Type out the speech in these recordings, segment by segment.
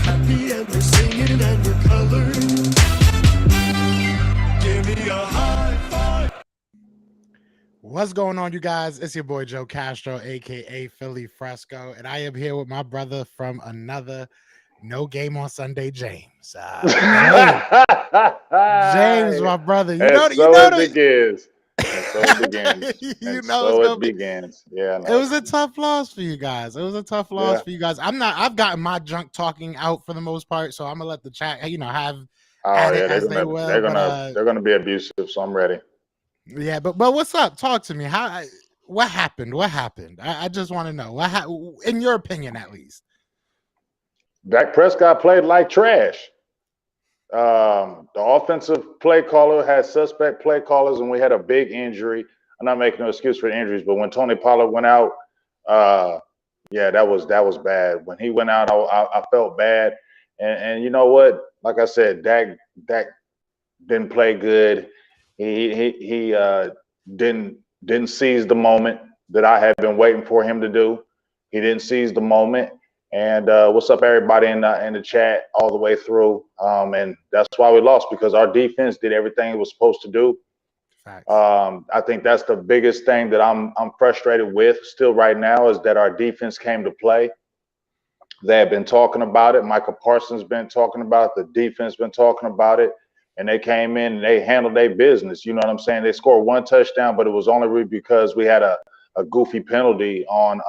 happy and we're singing and we're colored. Give me a high five. What's going on, you guys? It's your boy Joe Castro, aka Philly Fresco, and I am here with my brother from another No Game on Sunday, James. James, my brother. And so it begins. And so it begins. You And know it's so gonna it be. begins. Yeah, I It know. was a tough loss for you guys. It was a tough loss Yeah. for you guys. I've gotten my junk talking out for the most part, so I'm gonna let the chat, have Oh at it yeah, as they will. they're gonna be abusive, so I'm ready. Yeah, but what's up? Talk to me. What happened? What happened? I just want to know. In your opinion, at least. Dak Prescott played like trash. The offensive play caller had suspect play callers, and we had a big injury. I'm not making no excuse for the injuries, but when Tony Pollard went out, uh, yeah, that was bad. When he went out, I felt bad. And you know what? Like I said, Dak didn't play good. He didn't seize the moment that I had been waiting for him to do. He didn't seize the moment. And what's up, everybody in the chat all the way through? And that's why we lost, because our defense did everything it was supposed to do. Facts. I think that's the biggest thing that I'm frustrated with still right now, is that our defense came to play. They have been talking about it. Micah Parsons been talking about it. The defense been talking about it. And they came in and they handled their business. You know what I'm saying? They scored one touchdown, but it was only because we had a goofy penalty on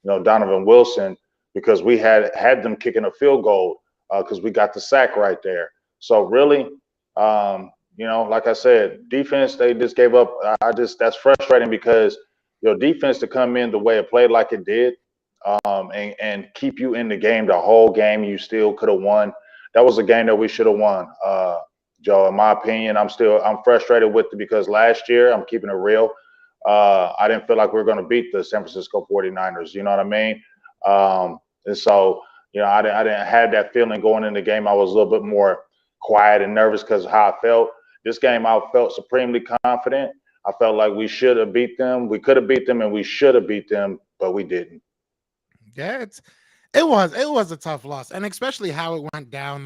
Donovan Wilson, because we had them kicking a field goal because we got the sack right there. So really, like I said, defense, they just gave up. That's frustrating, because your defense to come in the way it played like it did, and keep you in the game the whole game, you still could have won. That was a game that we should have won. Joe, in my opinion, I'm frustrated with it, because last year, I'm keeping it real, I didn't feel like we were going to beat the San Francisco 49ers. You know what I mean? And so, I didn't have that feeling going in the game. I was a little bit more quiet and nervous because of how I felt. This game, I felt supremely confident. I felt like we should have beat them. We could have beat them, and we should have beat them, but we didn't. Yeah, it was a tough loss, and especially how it went down.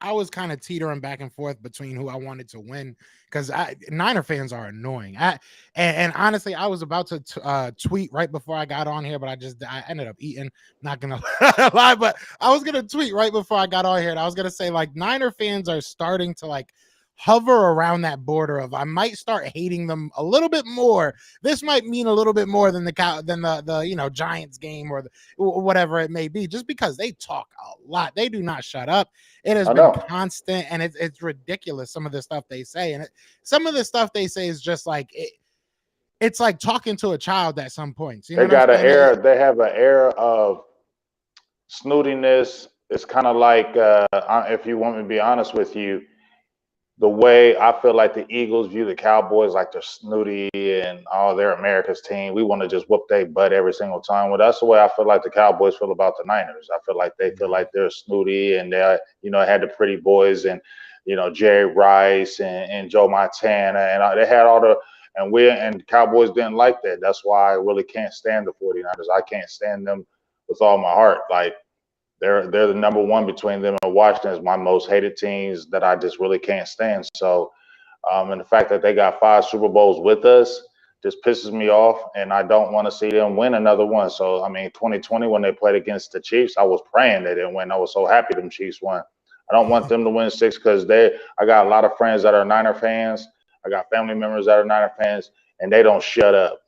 I was kind of teetering back and forth between who I wanted to win, because Niner fans are annoying. And honestly, I was about to tweet right before I got on here, but I ended up eating. Not gonna lie, but I was gonna tweet right before I got on here, and I was gonna say, Niner fans are starting to hover around that border of, I might start hating them a little bit more. This might mean a little bit more than the Giants game or whatever it may be, just because they talk a lot. They do not shut up. It has been constant, and it's ridiculous, some of the stuff they say. And some of the stuff they say is just it's like talking to a child at some points. They got an air. They have an air of snootiness. It's kind of like, if you want me to be honest with you, the way I feel like the Eagles view the Cowboys, like they're snooty and they're America's team. We want to just whoop their butt every single time. Well, that's the way I feel like the Cowboys feel about the Niners. I feel like they feel like they're snooty, and they, had the pretty boys, and Jerry Rice and Joe Montana, and they had all the, and Cowboys didn't like that. That's why I really can't stand the 49ers. I can't stand them with all my heart. They're the number one between them and Washington is my most hated teams that I just really can't stand. So, and the fact that they got 5 Super Bowls with us just pisses me off, and I don't want to see them win another one. So, 2020 when they played against the Chiefs, I was praying they didn't win. I was so happy them Chiefs won. I don't want them to win 6 because I got a lot of friends that are Niner fans. I got family members that are Niner fans, and they don't shut up.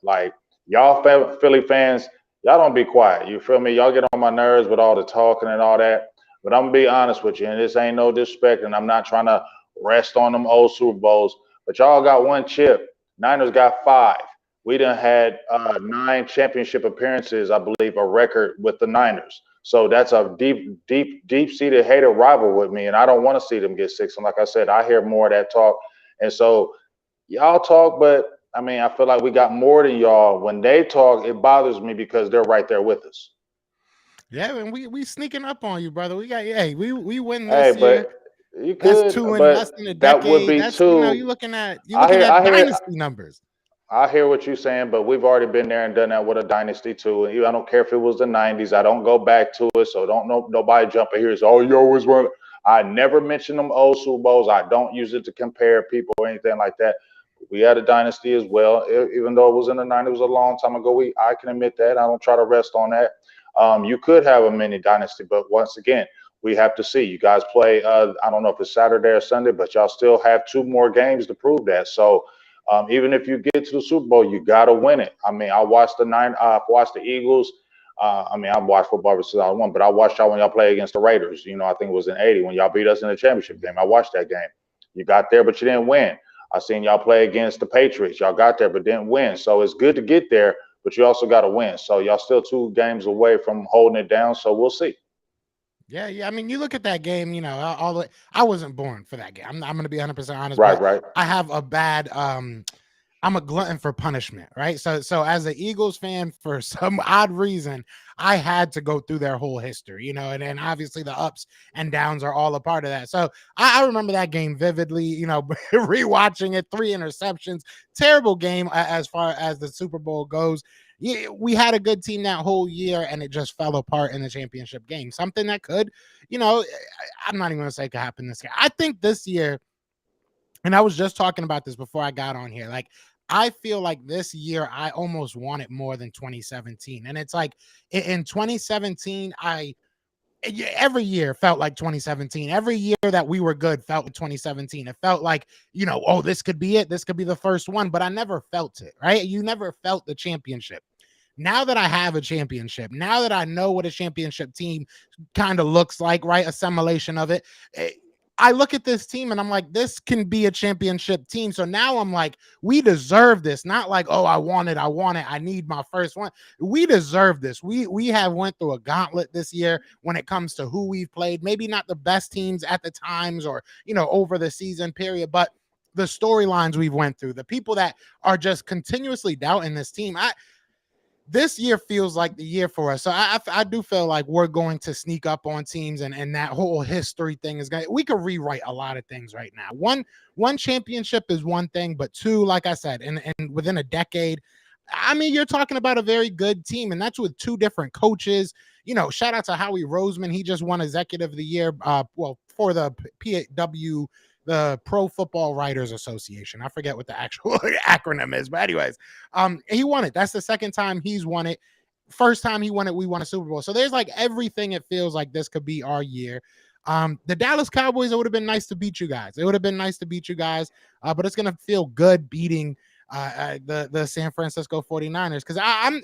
Y'all Philly fans, y'all don't be quiet. You feel me? Y'all get on my nerves with all the talking and all that. But I'm going to be honest with you, and this ain't no disrespect, and I'm not trying to rest on them old Super Bowls, but y'all got 1 chip. Niners got 5. We done had 9 championship appearances, I believe, a record with the Niners. So that's a deep-seated hater rival with me, and I don't want to see them get 6. And like I said, I hear more of that talk. And so y'all talk, but I feel like we got more than y'all. When they talk, it bothers me because they're right there with us. Yeah, and we sneaking up on you, brother. We win this year. But you could. That's 2 in less than a decade. That would be that's 2. you're looking at dynasty numbers. I hear what you're saying, but we've already been there and done that with a dynasty too. And I don't care if it was the '90s. I don't go back to it, so don't know nobody jumping here. So, oh, you always want. I never mention them old Super Bowls. I don't use it to compare people or anything like that. We had a dynasty as well, even though it was in the '90s, it was a long time ago. I can admit that. I don't try to rest on that. You could have a mini dynasty, but once again, we have to see. You guys play. I don't know if it's Saturday or Sunday, but y'all still have 2 more games to prove that. So. Even if you get to the Super Bowl, you got to win it. I mean, I watched watched the Eagles. I mean, I've watched football since I was 1, but I watched y'all when y'all played against the Raiders. You know, I think it was in '80 when y'all beat us in the championship game. I watched that game. You got there, but you didn't win. I seen y'all play against the Patriots. Y'all got there, but didn't win. So it's good to get there, but you also got to win. So y'all still 2 games away from holding it down. So we'll see. Yeah, yeah. I mean, you look at that game. You know, I wasn't born for that game. I'm going to be 100% honest. Right, but right. I have a bad. I'm a glutton for punishment, right? So as an Eagles fan, for some odd reason, I had to go through their whole history, you know, and obviously the ups and downs are all a part of that. So I remember that game vividly, you know, rewatching it, 3 interceptions, terrible game as far as the Super Bowl goes. Yeah, we had a good team that whole year, and it just fell apart in the championship game. Something that could, you know, I'm not even going to say could happen this year. I think this year, and I was just talking about this before I got on here, like, I feel like this year I almost want it more than 2017. And it's like in 2017, every year felt like 2017. Every year that we were good felt like 2017. It felt like, you know, oh, this could be it. This could be the first one, but I never felt it, right? You never felt the championship. Now that I have a championship, now that I know what a championship team kind of looks like, right? Assimilation of it. I look at this team and I'm like, this can be a championship team. So now I'm like, we deserve this. Not like, oh, I want it. I need my first one. We deserve this. We have went through a gauntlet this year when it comes to who we've played. Maybe not the best teams at the times or, you know, over the season period, but the storylines we've went through, the people that are just continuously doubting this team. This year feels like the year for us. So I do feel like we're going to sneak up on teams, and that whole history thing is going to, we could rewrite a lot of things right now. One championship is one thing, but 2, like I said, and within a decade, I mean, you're talking about a very good team, and that's with 2 different coaches. You know, shout out to Howie Roseman. He just won Executive of the Year, for the PW, the Pro Football Writers Association. I forget what the actual acronym is, but anyways, he won it. That's the second time he's won it. First time he won it, we won a Super Bowl. So there's like everything. It feels like this could be our year. The Dallas Cowboys, it would have been nice to beat you guys. It would have been nice to beat you guys, but it's gonna feel good beating the San Francisco 49ers. Because I'm,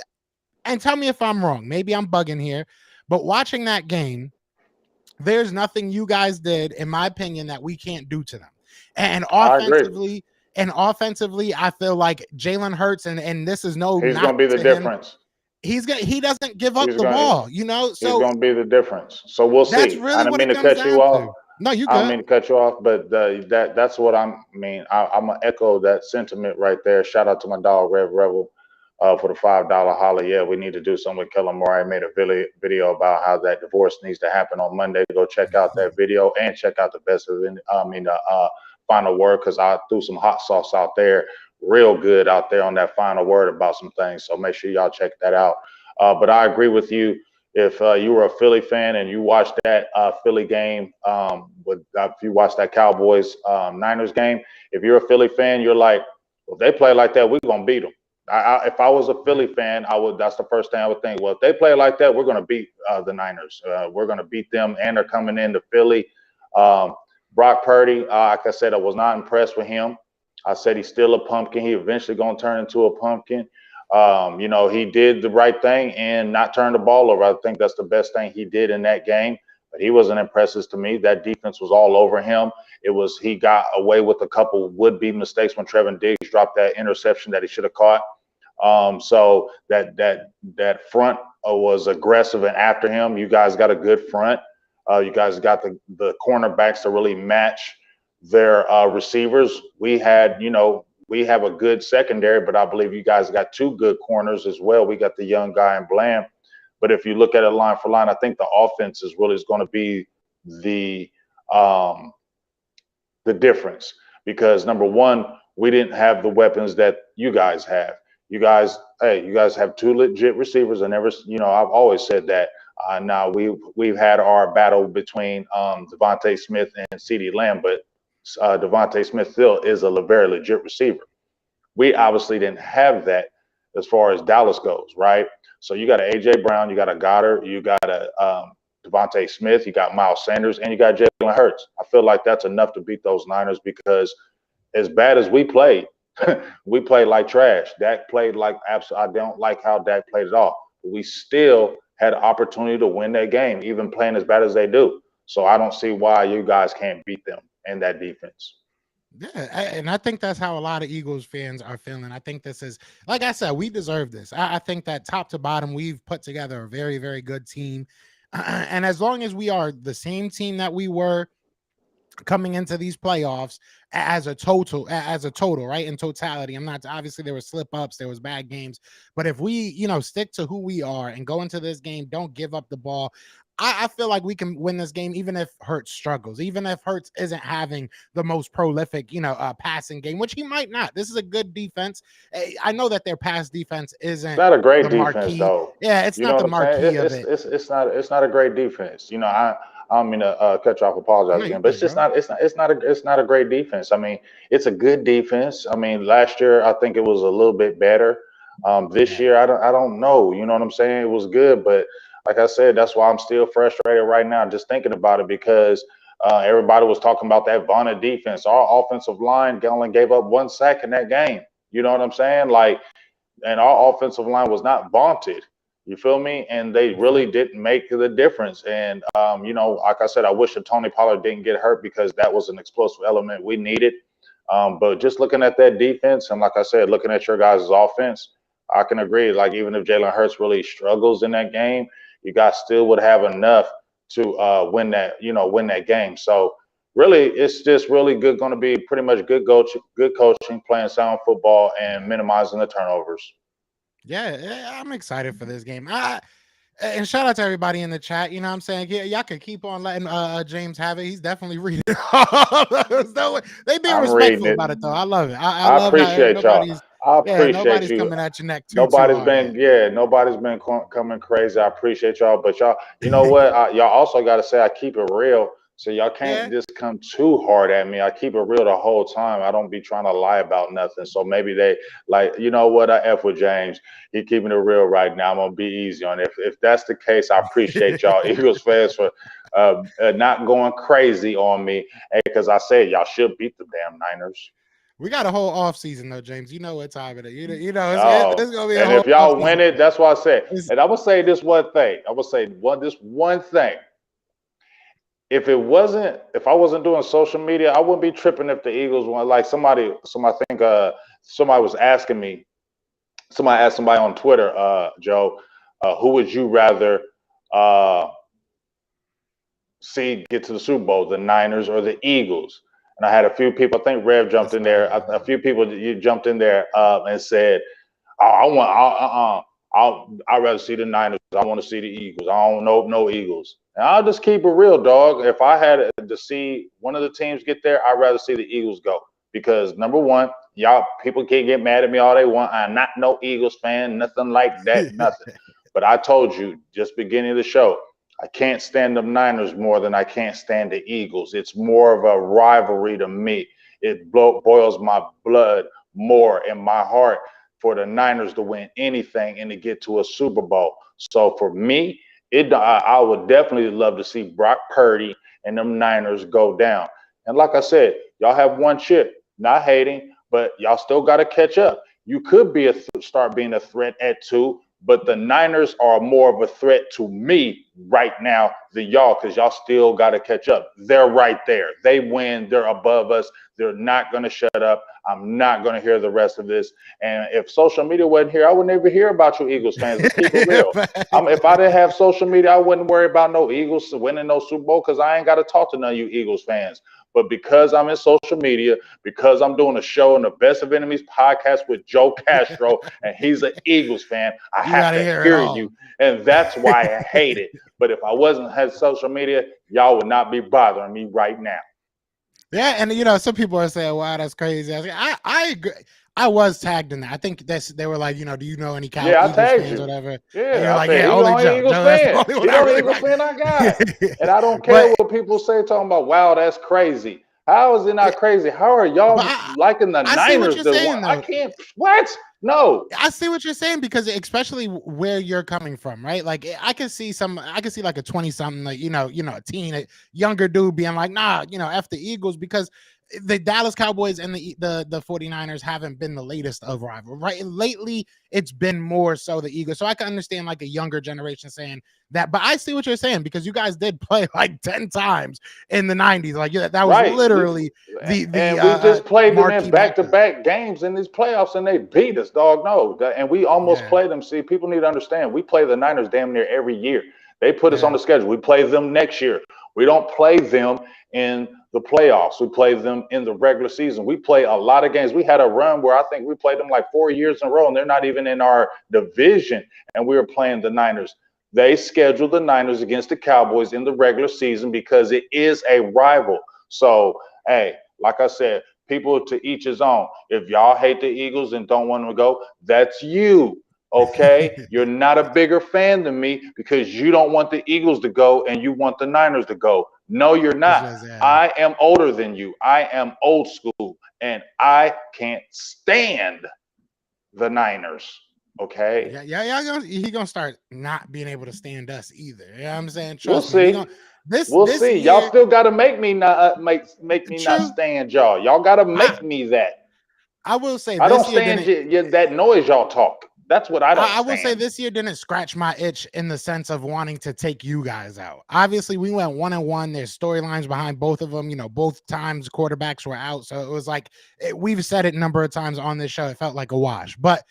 and tell me if I'm wrong. Maybe I'm bugging here, but watching that game, there's nothing you guys did, in my opinion, that we can't do to them. And I agree. offensively, I feel like Jalen Hurts, and this is no He's knock going to be the to him. difference. He doesn't give up He's the going. ball, you know. He's So going to be the difference. So we'll that's see. I really didn't what mean it to comes cut you down off. to. No, you I don't good. mean to cut you off, but that's what I'm. I mean, I'm gonna echo that sentiment right there. Shout out to my dog Rev Rebel for the $5 holler. Yeah, we need to do something with Kellen Moore. I made a video about how that divorce needs to happen on Monday. Go check out that video and check out the best of it. Final word, because I threw some hot sauce out there, real good out there on that final word about some things. So make sure y'all check that out. But I agree with you. If you were a Philly fan and you watched that Philly game, if you watched that Cowboys Niners game, if you're a Philly fan, you're like, well, if they play like that, we're gonna beat them. If I was a Philly fan, I would. That's the first thing I would think. Well, if they play like that, we're gonna beat the Niners. We're gonna beat them, and they're coming into Philly. Brock Purdy, like I said, I was not impressed with him. I said he's still a pumpkin. He eventually gonna turn into a pumpkin. You know, he did the right thing and not turn the ball over. I think that's the best thing he did in that game. But he wasn't impressive to me. That defense was all over him. He got away with a couple would-be mistakes when Trevin Diggs dropped that interception that he should have caught. So that front was aggressive and after him. You guys got a good front. You guys got the cornerbacks to really match their receivers. We have a good secondary, but I believe you guys got 2 good corners as well. We got the young guy in Bland. But if you look at it line for line, I think the offense is really going to be the difference. Because number one, We didn't have the weapons that you guys have. You guys have two legit receivers. I never, I've always said that. Now we've had our battle between Devontae Smith and CeeDee Lamb, but Devontae Smith still is a very legit receiver. We obviously didn't have that as far as Dallas goes, right? So you got an AJ Brown, you got a Goddard, you got a Devontae Smith, you got Miles Sanders, and you got Jalen Hurts. I feel like that's enough to beat those Niners because as bad as we played, we played like trash. Dak played like absolutely. I don't like how Dak played at all. We still had an opportunity to win that game, even playing as bad as they do. So I don't see why you guys can't beat them in that defense. Yeah, and I think that's how a lot of Eagles fans are feeling. I think this is, like I said, we deserve this. I think that top to bottom, we've put together a very, very good team. And as long as we are the same team that we were coming into these playoffs as a total, right? In totality. I'm not, obviously there were slip ups, there was bad games, but if we, stick to who we are and go into this game, don't give up the ball. I feel like we can win this game, even if Hurts struggles, even if Hurts isn't having the most prolific, passing game, which he might not. This is a good defense. I know that their pass defense isn't It's not a great the defense, marquee. though. Yeah, it's You know not the what I'm saying? marquee of it. It's not a great defense. I don't mean to cut you off. Apologize No, you again, but good, bro. it's not a great defense. I mean, it's a good defense. I mean, last year I think it was a little bit better. This Yeah. year I don't know. You know what I'm saying? It was good, but like I said, that's why I'm still frustrated right now just thinking about it because everybody was talking about that vaunted defense. Our offensive line only gave up 1 sack in that game. You know what I'm saying? Like, and our offensive line was not vaunted. You feel me? And they really didn't make the difference. And like I said, I wish that Tony Pollard didn't get hurt because that was an explosive element we needed. But just looking at that defense, and like I said, looking at your guys' offense, I can agree. Like even if Jalen Hurts really struggles in that game, you guys still would have enough to win that game. So really, it's just really good. Going to be pretty much good coaching, playing sound football, and minimizing the turnovers. Yeah, I'm excited for this game. And shout out to everybody in the chat. You know what I'm saying? Yeah, y'all can keep on letting James have it. He's definitely reading all those. They being I'm reading respectful it. about it though. I love it. I I love how appreciate y'all. I appreciate nobody's you. coming at your neck too hard. Nobody's been coming crazy. I appreciate y'all, but y'all, you know what? Y'all also got to say I keep it real, so y'all can't Yeah. just come too hard at me. I keep it real the whole time. I don't be trying to lie about nothing. So maybe they like, you know what? I f with James. He keeping it real right now. I'm gonna be easy on it. If that's the case, I appreciate y'all Eagles fans for not going crazy on me. Hey, because I said y'all should beat the damn Niners. We got a whole off season though, James. You know what time it is. Oh, It's gonna be a and whole if off y'all season. win it, that's what I said. And I would say this one thing. This one thing. If I wasn't doing social media, I wouldn't be tripping if the Eagles won. Like I think somebody was asking me. Somebody asked somebody on Twitter, Joe, who would you rather uh, see get to the Super Bowl, the Niners or the Eagles? And I had a few people. I think Rev jumped in there. A few people you jumped in there and said, "Oh, I'd rather see the Niners. I want to see the Eagles. I don't know no Eagles." And I'll just keep it real, dog. If I had to see one of the teams get there, I'd rather see the Eagles go because number one, y'all people can get mad at me all they want. I'm not no Eagles fan, nothing like that, nothing. But I told you just beginning of the show, I can't stand the Niners more than I can't stand the Eagles. It's more of a rivalry to me. It boils my blood more in my heart for the Niners to win anything and to get to a Super Bowl. So for me, I would definitely love to see Brock Purdy and them Niners go down. And like I said, y'all have one chip. Not hating, but y'all still got to catch up. You could be start being a threat at 2, but the Niners are more of a threat to me right now than y'all because y'all still got to catch up. They're right there. They win. They're above us. They're not going to shut up. I'm not going to hear the rest of this. And if social media wasn't here, I would never hear about you Eagles fans. Let's keep it real. If I didn't have social media, I wouldn't worry about no Eagles winning no Super Bowl because I ain't got to talk to none of you Eagles fans. But because I'm in social media, because I'm doing a show on the Best of Enemies podcast with Joe Castro, and he's an Eagles fan, I You have gotta to hear it hear all. you. And that's why I hate it. But if I wasn't had social media, y'all would not be bothering me right now. Yeah, and some people are saying, "Wow, that's crazy." I agree. I was tagged in that. I think they were like, do you know any Yeah, I Eagles tagged fans or you. whatever? And you're Yeah, I like, said yeah, he the only only Joe. Eagles Joe, that's the fan. only one He I the only really Eagles like. fan I got. And I don't care but what people say talking about, wow, that's crazy. How is it yeah, not crazy? How are but y'all liking the I see what Niners you're the one? saying I though. can't what? No. I see what you're saying because especially where you're coming from, right? Like I can see like a 20 something, like a teen, a younger dude being like, nah, F the Eagles, because the Dallas Cowboys and the 49ers haven't been the latest of rival, right? And lately it's been more so the Eagles. So I can understand like a younger generation saying that, but I see what you're saying because you guys did play like 10 times in the 90s. Like that was Right. literally the And we just played them in marquee matchup. back-to-back games in these playoffs, and they beat us, dog. No, and we almost Yeah, played them. See, people need to understand. We play the Niners damn near every year. They put us on yeah. the schedule. We play them next year. We don't play them in the playoffs. We play them in the regular season. We play a lot of games. We had a run where I think we played them like 4 years in a row, and they're not even in our division, and we were playing the Niners. They scheduled the Niners against the Cowboys in the regular season because it is a rival. So, hey, like I said, people to each his own. If y'all hate the Eagles and don't want them to go, that's you. Okay. You're not a bigger fan than me because you don't want the Eagles to go and you want the Niners to go. No, you're It's not. just I am older than you. I am old school and I can't stand the Niners. Okay. yeah. He gonna start not being able to stand us either. You know what I'm saying? We'll Trust me. He see. gonna this We'll this see. Y'all year. still got to make me not make me not True. stand y'all. Y'all got to I make me that. I will say I don't this year stand didn't. that noise y'all talk. That's what I don't I will say stand. this year didn't scratch my itch in the sense of wanting to take you guys out. Obviously, we went 1-1. There's storylines behind both of them. Both times quarterbacks were out, so it was like we've said it a number of times on this show. It felt like a wash, but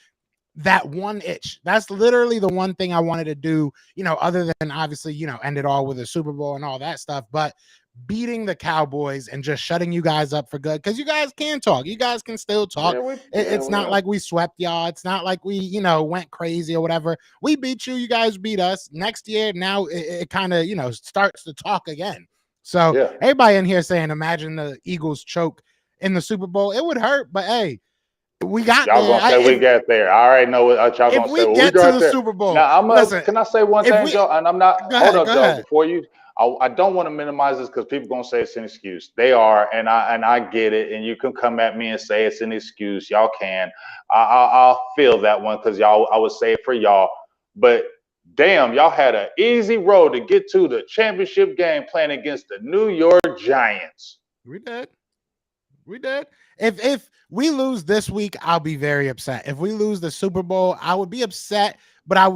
that one itch, that's literally the one thing I wanted to do, other than obviously, end it all with a Super Bowl and all that stuff. But beating the Cowboys and just shutting you guys up for good, because you guys can talk. You guys can still talk. Yeah, we It's not will. like we swept y'all. It's not like we, went crazy or whatever. We beat you. You guys beat us. Next year, now it kind of, starts to talk again. So Yeah. everybody in here saying, imagine the Eagles choke in the Super Bowl. It would hurt, but hey, we got Y'all there. gonna say we got there. I already know what y'all If gonna say. we Well, we get to got the there. Super Bowl, Now listen, can I say one if thing, we Joe? And I'm not hold go up, Joe, ahead. before you I don't want to minimize this because people gonna say it's an excuse. They are, and I get it, and you can come at me and say it's an excuse. Y'all can. I'll feel that one because y'all I would say it for y'all. But damn, y'all had an easy road to get to the championship game playing against the New York Giants. We did. We did. If we lose this week, I'll be very upset. If we lose the Super Bowl, I would be upset, but it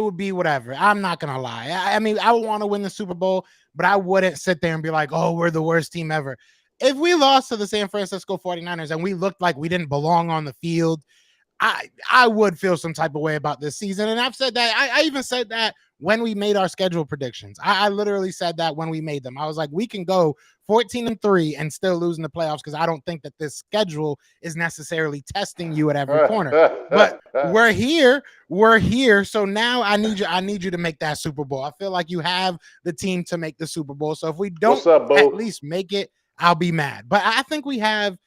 would be whatever. I'm not gonna lie. I mean, I would want to win the Super Bowl, but I wouldn't sit there and be like, oh, we're the worst team ever. If we lost to the San Francisco 49ers and we looked like we didn't belong on the field, I would feel some type of way about this season. And I've said that. I even said that when we made our schedule predictions. I literally said that when we made them. I was like, we can go 14-3 and still lose in the playoffs because I don't think that this schedule is necessarily testing you at every corner. But we're here. We're here. So now I need you to make that Super Bowl. I feel like you have the team to make the Super Bowl. So if we don't What's up, at boo? least make it, I'll be mad. But I think we have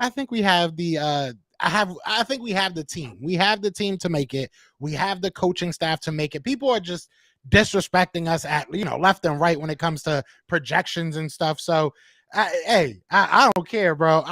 the I think we have the team. We have the team to make it. We have the coaching staff to make it. People are just disrespecting us at left and right when it comes to projections and stuff. So, I don't care, bro.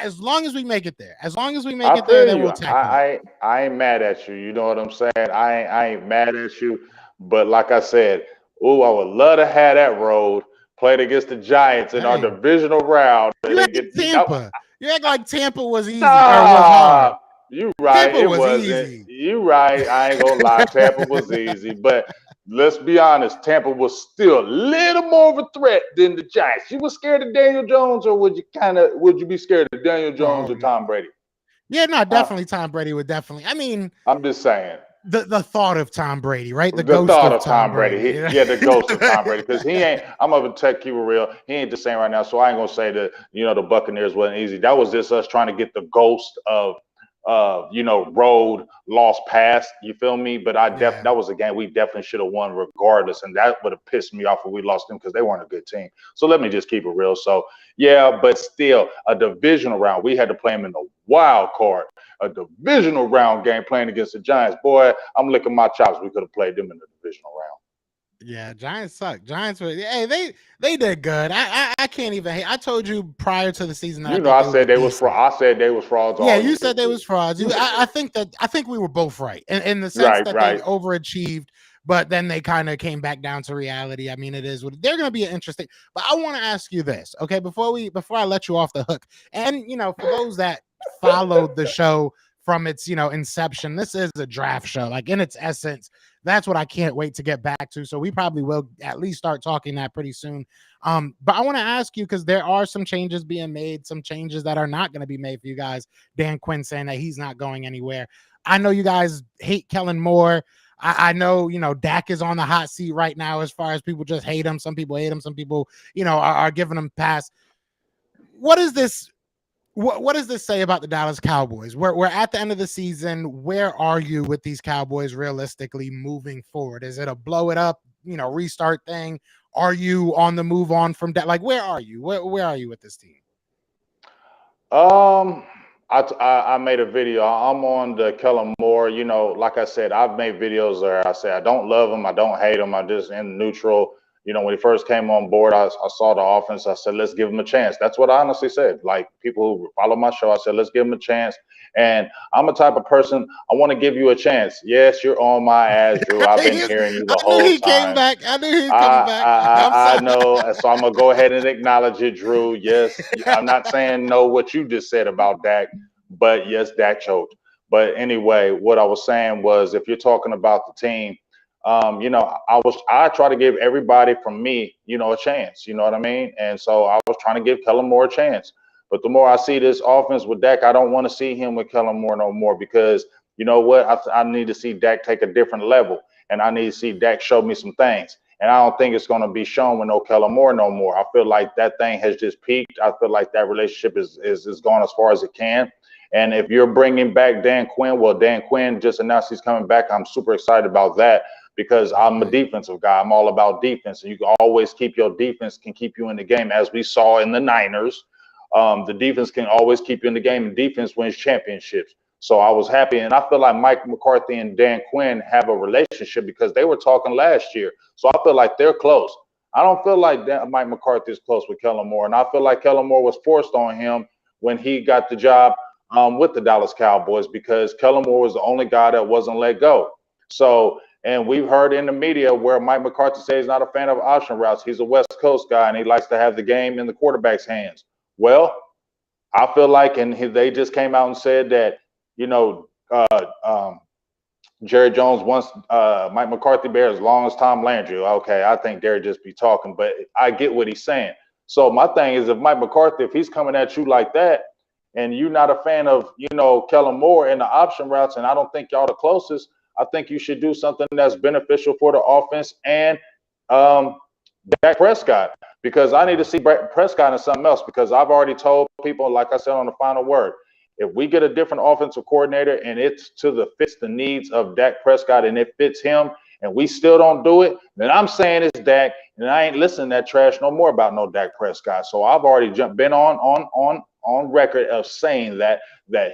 As long as we make it there. As long as we make I it there, feel then you. we'll tackle it. I ain't mad at you. You know what I'm saying? I ain't mad at you. But like I said, ooh, I would love to have that road played against the Giants in our Hey, divisional round and you then had get Tampa. You act like Tampa was easy or was hard. nah. You right, Tampa it was wasn't. easy. You right. I ain't gonna lie, Tampa was easy, but let's be honest, Tampa was still a little more of a threat than the Giants. You was scared of Daniel Jones, or would you be scared of Daniel Jones Oh or no. Tom Brady? Yeah, no, Huh? definitely Tom Brady would definitely. I mean, I'm just saying. the thought of Tom Brady, right? The The ghost thought of of Tom Tom Brady, Brady. yeah, the ghost of Tom Brady, because he ain't. I'm gonna tech you real. He ain't the same right now, so I ain't gonna say that the Buccaneers wasn't easy. That was just us trying to get the ghost of road lost past. You feel me? But Yeah. that was a game we definitely should have won regardless, and that would have pissed me off if we lost them because they weren't a good team. So let me just keep it real. So yeah, but still a divisional round. We had to play them in the wild card, a divisional round game playing against the Giants. Boy, I'm licking my chops. We could have played them in the divisional round. Yeah, Giants suck. Giants were they did good. I can't even hate. I told you prior to the season that I thought I they would said be they was decent. I said they was frauds Yeah, all you year said they too. was frauds. I think we were both right in the sense Right, that they right. overachieved, but then they kind of came back down to reality. I mean, it is what they're going to be interesting. But I want to ask you this, okay? Before I let you off the hook, and for those that followed the show from its inception, this is a draft show. Like in its essence, that's what I can't wait to get back to. So we probably will at least start talking that pretty soon. But I want to ask you because there are some changes being made, some changes that are not going to be made for you guys. Dan Quinn saying that he's not going anywhere. I know you guys hate Kellen Moore. I know, Dak is on the hot seat right now as far as people just hate him. Some people hate him. Some people, are giving him pass. What is this? What does this say about the Dallas Cowboys? We're at the end of the season. Where are you with these Cowboys realistically moving forward? Is it a blow it up, restart thing? Are you on the move on from that? Like, where are you? Where are you with this team? I made a video. I'm on the Kellen Moore. Like I said, I've made videos where I say I don't love him, I don't hate him, I'm just in neutral. When he first came on board, I saw the offense. I said, let's give him a chance. That's what I honestly said. Like people who follow my show, I said, let's give him a chance. And I'm a type of person, I want to give you a chance. Yes, you're on my ass, Drew. I've been hearing you the I knew whole he came time. back. I knew he was coming back. I'm I sorry. know. So I'm gonna go ahead and acknowledge it, Drew. Yes, I'm not saying no what you just said about Dak, but yes, Dak choked. But anyway, what I was saying was, if you're talking about the team, I try to give everybody from me, a chance. You know what I mean? And so I was trying to give Kellen Moore a chance. But the more I see this offense with Dak, I don't want to see him with Kellen Moore no more because you know what? I need to see Dak take a different level, and I need to see Dak show me some things. And I don't think it's going to be shown with no Kellen Moore no more. I feel like that thing has just peaked. I feel like that relationship is gone as far as it can. And if you're bringing back Dan Quinn, well, Dan Quinn just announced he's coming back. I'm super excited about that because I'm a defensive guy. I'm all about defense. And you can always keep your defense can keep you in the game, as we saw in the Niners. The defense can always keep you in the game, and defense wins championships. So I was happy, and I feel like Mike McCarthy and Dan Quinn have a relationship because they were talking last year. So I feel like they're close. I don't feel like Mike McCarthy is close with Kellen Moore, and I feel like Kellen Moore was forced on him when he got the job with the Dallas Cowboys because Kellen Moore was the only guy that wasn't let go. So, and we've heard in the media where Mike McCarthy says he's not a fan of option routes. He's a West Coast guy, and he likes to have the game in the quarterback's hands. Well, I feel like, and they just came out and said that, Jerry Jones wants Mike McCarthy bear as long as Tom Landry. Okay, I think Jerry just be talking, but I get what he's saying. So my thing is, if Mike McCarthy, if he's coming at you like that, and you're not a fan of, Kellen Moore and the option routes, and I don't think y'all the closest, I think you should do something that's beneficial for the offense and Dak Prescott, because I need to see Prescott in something else, because I've already told people, like I said on the final word, if we get a different offensive coordinator and it's fits the needs of Dak Prescott and it fits him and we still don't do it, then I'm saying it's Dak, and I ain't listening to that trash no more about no Dak Prescott. So I've already been on record of saying that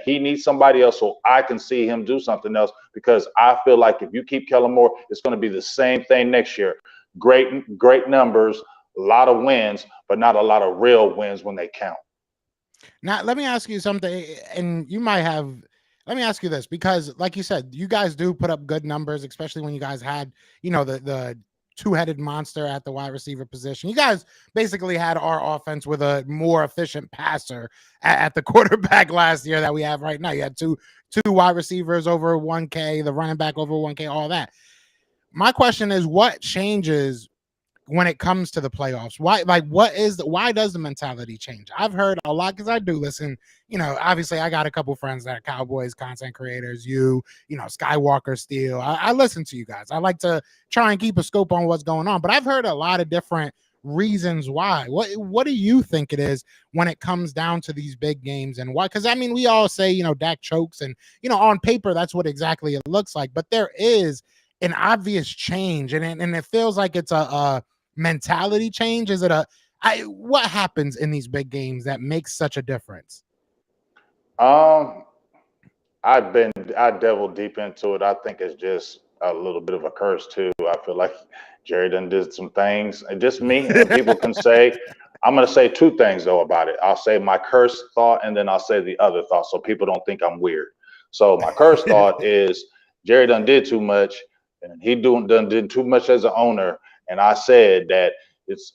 he needs somebody else so I can see him do something else, because I feel like if you keep Kellen Moore, it's going to be the same thing next year. Great numbers, a lot of wins, but not a lot of real wins when they count. Now, let me ask you something, and you might have. Let me ask you this, because, like you said, you guys do put up good numbers, especially when you guys had, the two-headed monster at the wide receiver position. You guys basically had our offense with a more efficient passer at the quarterback last year that we have right now. You had two wide receivers over 1K, the running back over 1K, all that. My question is, what changes when it comes to the playoffs? Why does the mentality change? I've heard a lot, because I do listen, obviously I got a couple friends that are Cowboys content creators, Skywalker Steel. I listen to you guys. I like to try and keep a scope on what's going on, but I've heard a lot of different reasons why. What do you think it is when it comes down to these big games and why? Because I mean, we all say, Dak chokes, and on paper that's what exactly it looks like, but there is an obvious change, and it feels like it's a mentality change. Is it what happens in these big games that makes such a difference? Um, I delved deep into it. I think it's just a little bit of a curse too. I feel like Jerry done did some things, and just me. And people can say, I'm gonna say two things though about it. I'll say my curse thought, and then I'll say the other thought, so people don't think I'm weird. So my curse thought is Jerry done did too much, and he done did too much as an owner. And I said that it's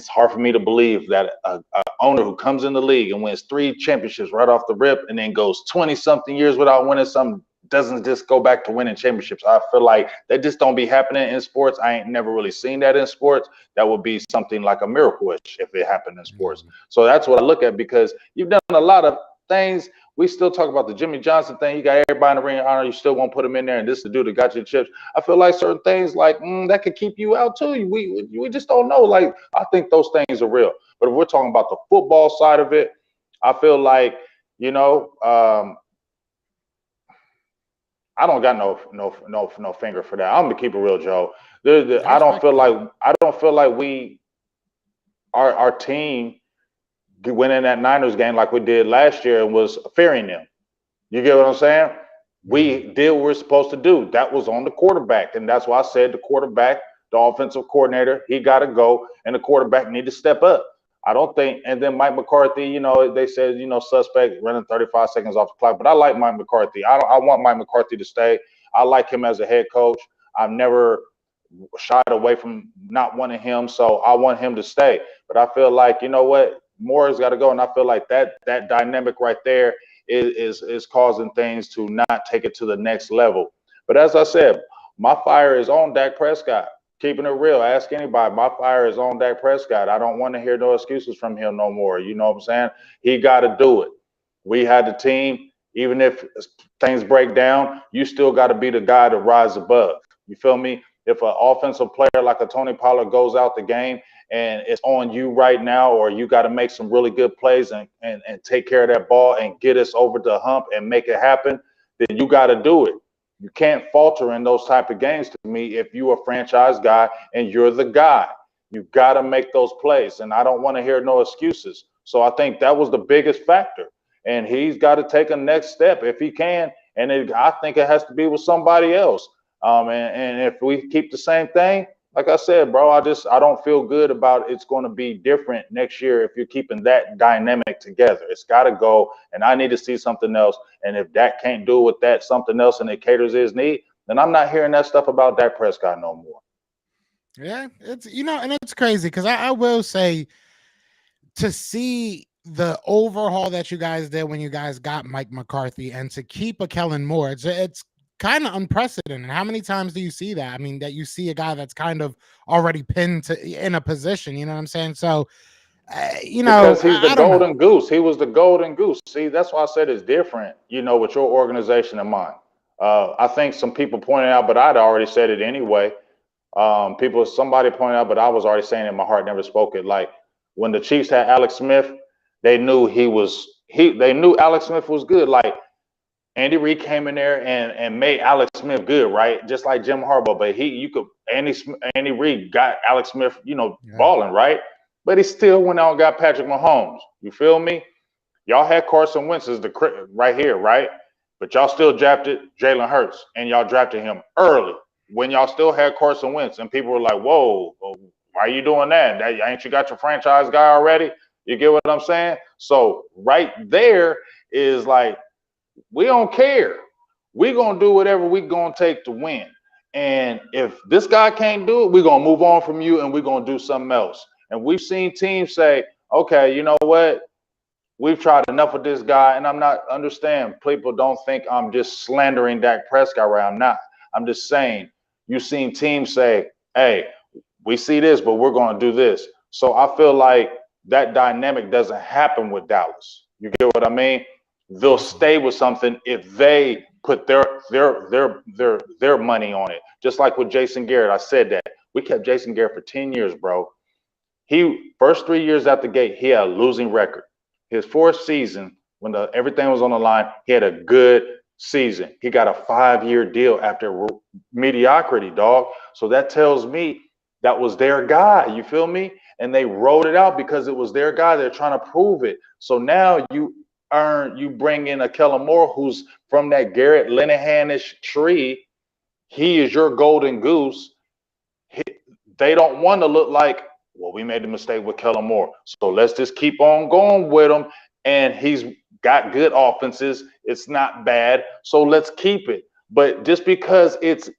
hard for me to believe that a owner who comes in the league and wins 3 championships right off the rip and then goes 20 something years without winning some doesn't just go back to winning championships. I feel like that just don't be happening in sports. I ain't never really seen that in sports. That would be something like a miracle if it happened in sports. So that's what I look at, because you've done a lot of things. We still talk about the Jimmy Johnson thing. You got everybody in the ring of honor. You still won't put him in there. And this is the dude that got you the chips. I feel like certain things like that could keep you out too. We just don't know. Like, I think those things are real. But if we're talking about the football side of it, I feel like, I don't got no finger for that. I'm gonna keep it real, Joe. I don't feel like our team went in that Niners game like we did last year and was fearing them. You get what I'm saying? We did what we're supposed to do. That was on the quarterback, and that's why I said the quarterback, the offensive coordinator, he got to go, and the quarterback need to step up. I don't think, and then Mike McCarthy, they said, suspect running 35 seconds off the clock, but I like Mike McCarthy. I want Mike McCarthy to stay. I like him as a head coach. I've never shied away from not wanting him, so I want him to stay. But I feel like, more has got to go, and I feel like that dynamic right there is causing things to not take it to the next level. But as I said, my fire is on Dak Prescott. Keeping it real, ask anybody. My fire is on Dak Prescott. I don't want to hear no excuses from him no more. You know what I'm saying? He got to do it. We had the team. Even if things break down, you still got to be the guy to rise above. You feel me? If an offensive player like a Tony Pollard goes out the game and it's on you right now, or you got to make some really good plays and take care of that ball and get us over the hump and make it happen, then you got to do it. You can't falter in those type of games to me if you're a franchise guy and you're the guy. You got to make those plays, and I don't want to hear no excuses. So I think that was the biggest factor, and he's got to take a next step if he can, and I think it has to be with somebody else. And if we keep the same thing, like I said, bro, I don't feel good about it's going to be different next year if you're keeping that dynamic together. It's got to go, and I need to see something else. And if Dak can't do with that something else and it caters his need, then I'm not hearing that stuff about Dak Prescott no more. Yeah, it's and it's crazy because I will say, to see the overhaul that you guys did when you guys got Mike McCarthy and to keep a Kellen Moore, it's kind of unprecedented. How many times do you see that? I mean, that you see a guy that's kind of already pinned in a position, you know what I'm saying? So, because he's the golden know. goose. He was the golden goose. See, that's why I said it's different, with your organization in mind. I think some people pointed out, but I'd already said it anyway. Somebody pointed out, but I was already saying it. My heart never spoke it. Like when the Chiefs had Alex Smith, they knew they knew Alex Smith was good. Like, Andy Reid came in there and made Alex Smith good, right? Just like Jim Harbaugh, but Andy Reid got Alex Smith, balling, right? But he still went out and got Patrick Mahomes. You feel me? Y'all had Carson Wentz as right here, right? But y'all still drafted Jalen Hurts, and y'all drafted him early when y'all still had Carson Wentz, and people were like, "Whoa, why are you doing that? Ain't you got your franchise guy already?" You get what I'm saying? So right there is like, we don't care. We're going to do whatever we're going to take to win. And if this guy can't do it, we're going to move on from you and we're going to do something else. And we've seen teams say, okay, you know what? We've tried enough with this guy. And I'm not understand. People don't think I'm just slandering Dak Prescott right. I'm not. I'm just saying, you've seen teams say, hey, we see this, but we're going to do this. So I feel like that dynamic doesn't happen with Dallas. You get what I mean? They'll stay with something if they put their money on it. Just like with Jason Garrett, I said that we kept Jason Garrett for 10 years, bro. He first 3 years out the gate, he had a losing record. His fourth season, when everything was on the line, he had a good season. He got a 5-year deal after mediocrity, dog. So that tells me that was their guy. You feel me? And they wrote it out because it was their guy. They're trying to prove it. So now you bring in a Kellen Moore who's from that Garrett Linehan-ish tree. He is your golden goose. They don't want to look like, well, we made a mistake with Kellen Moore, so let's just keep on going with him. And he's got good offenses. It's not bad, so let's keep it. But just because it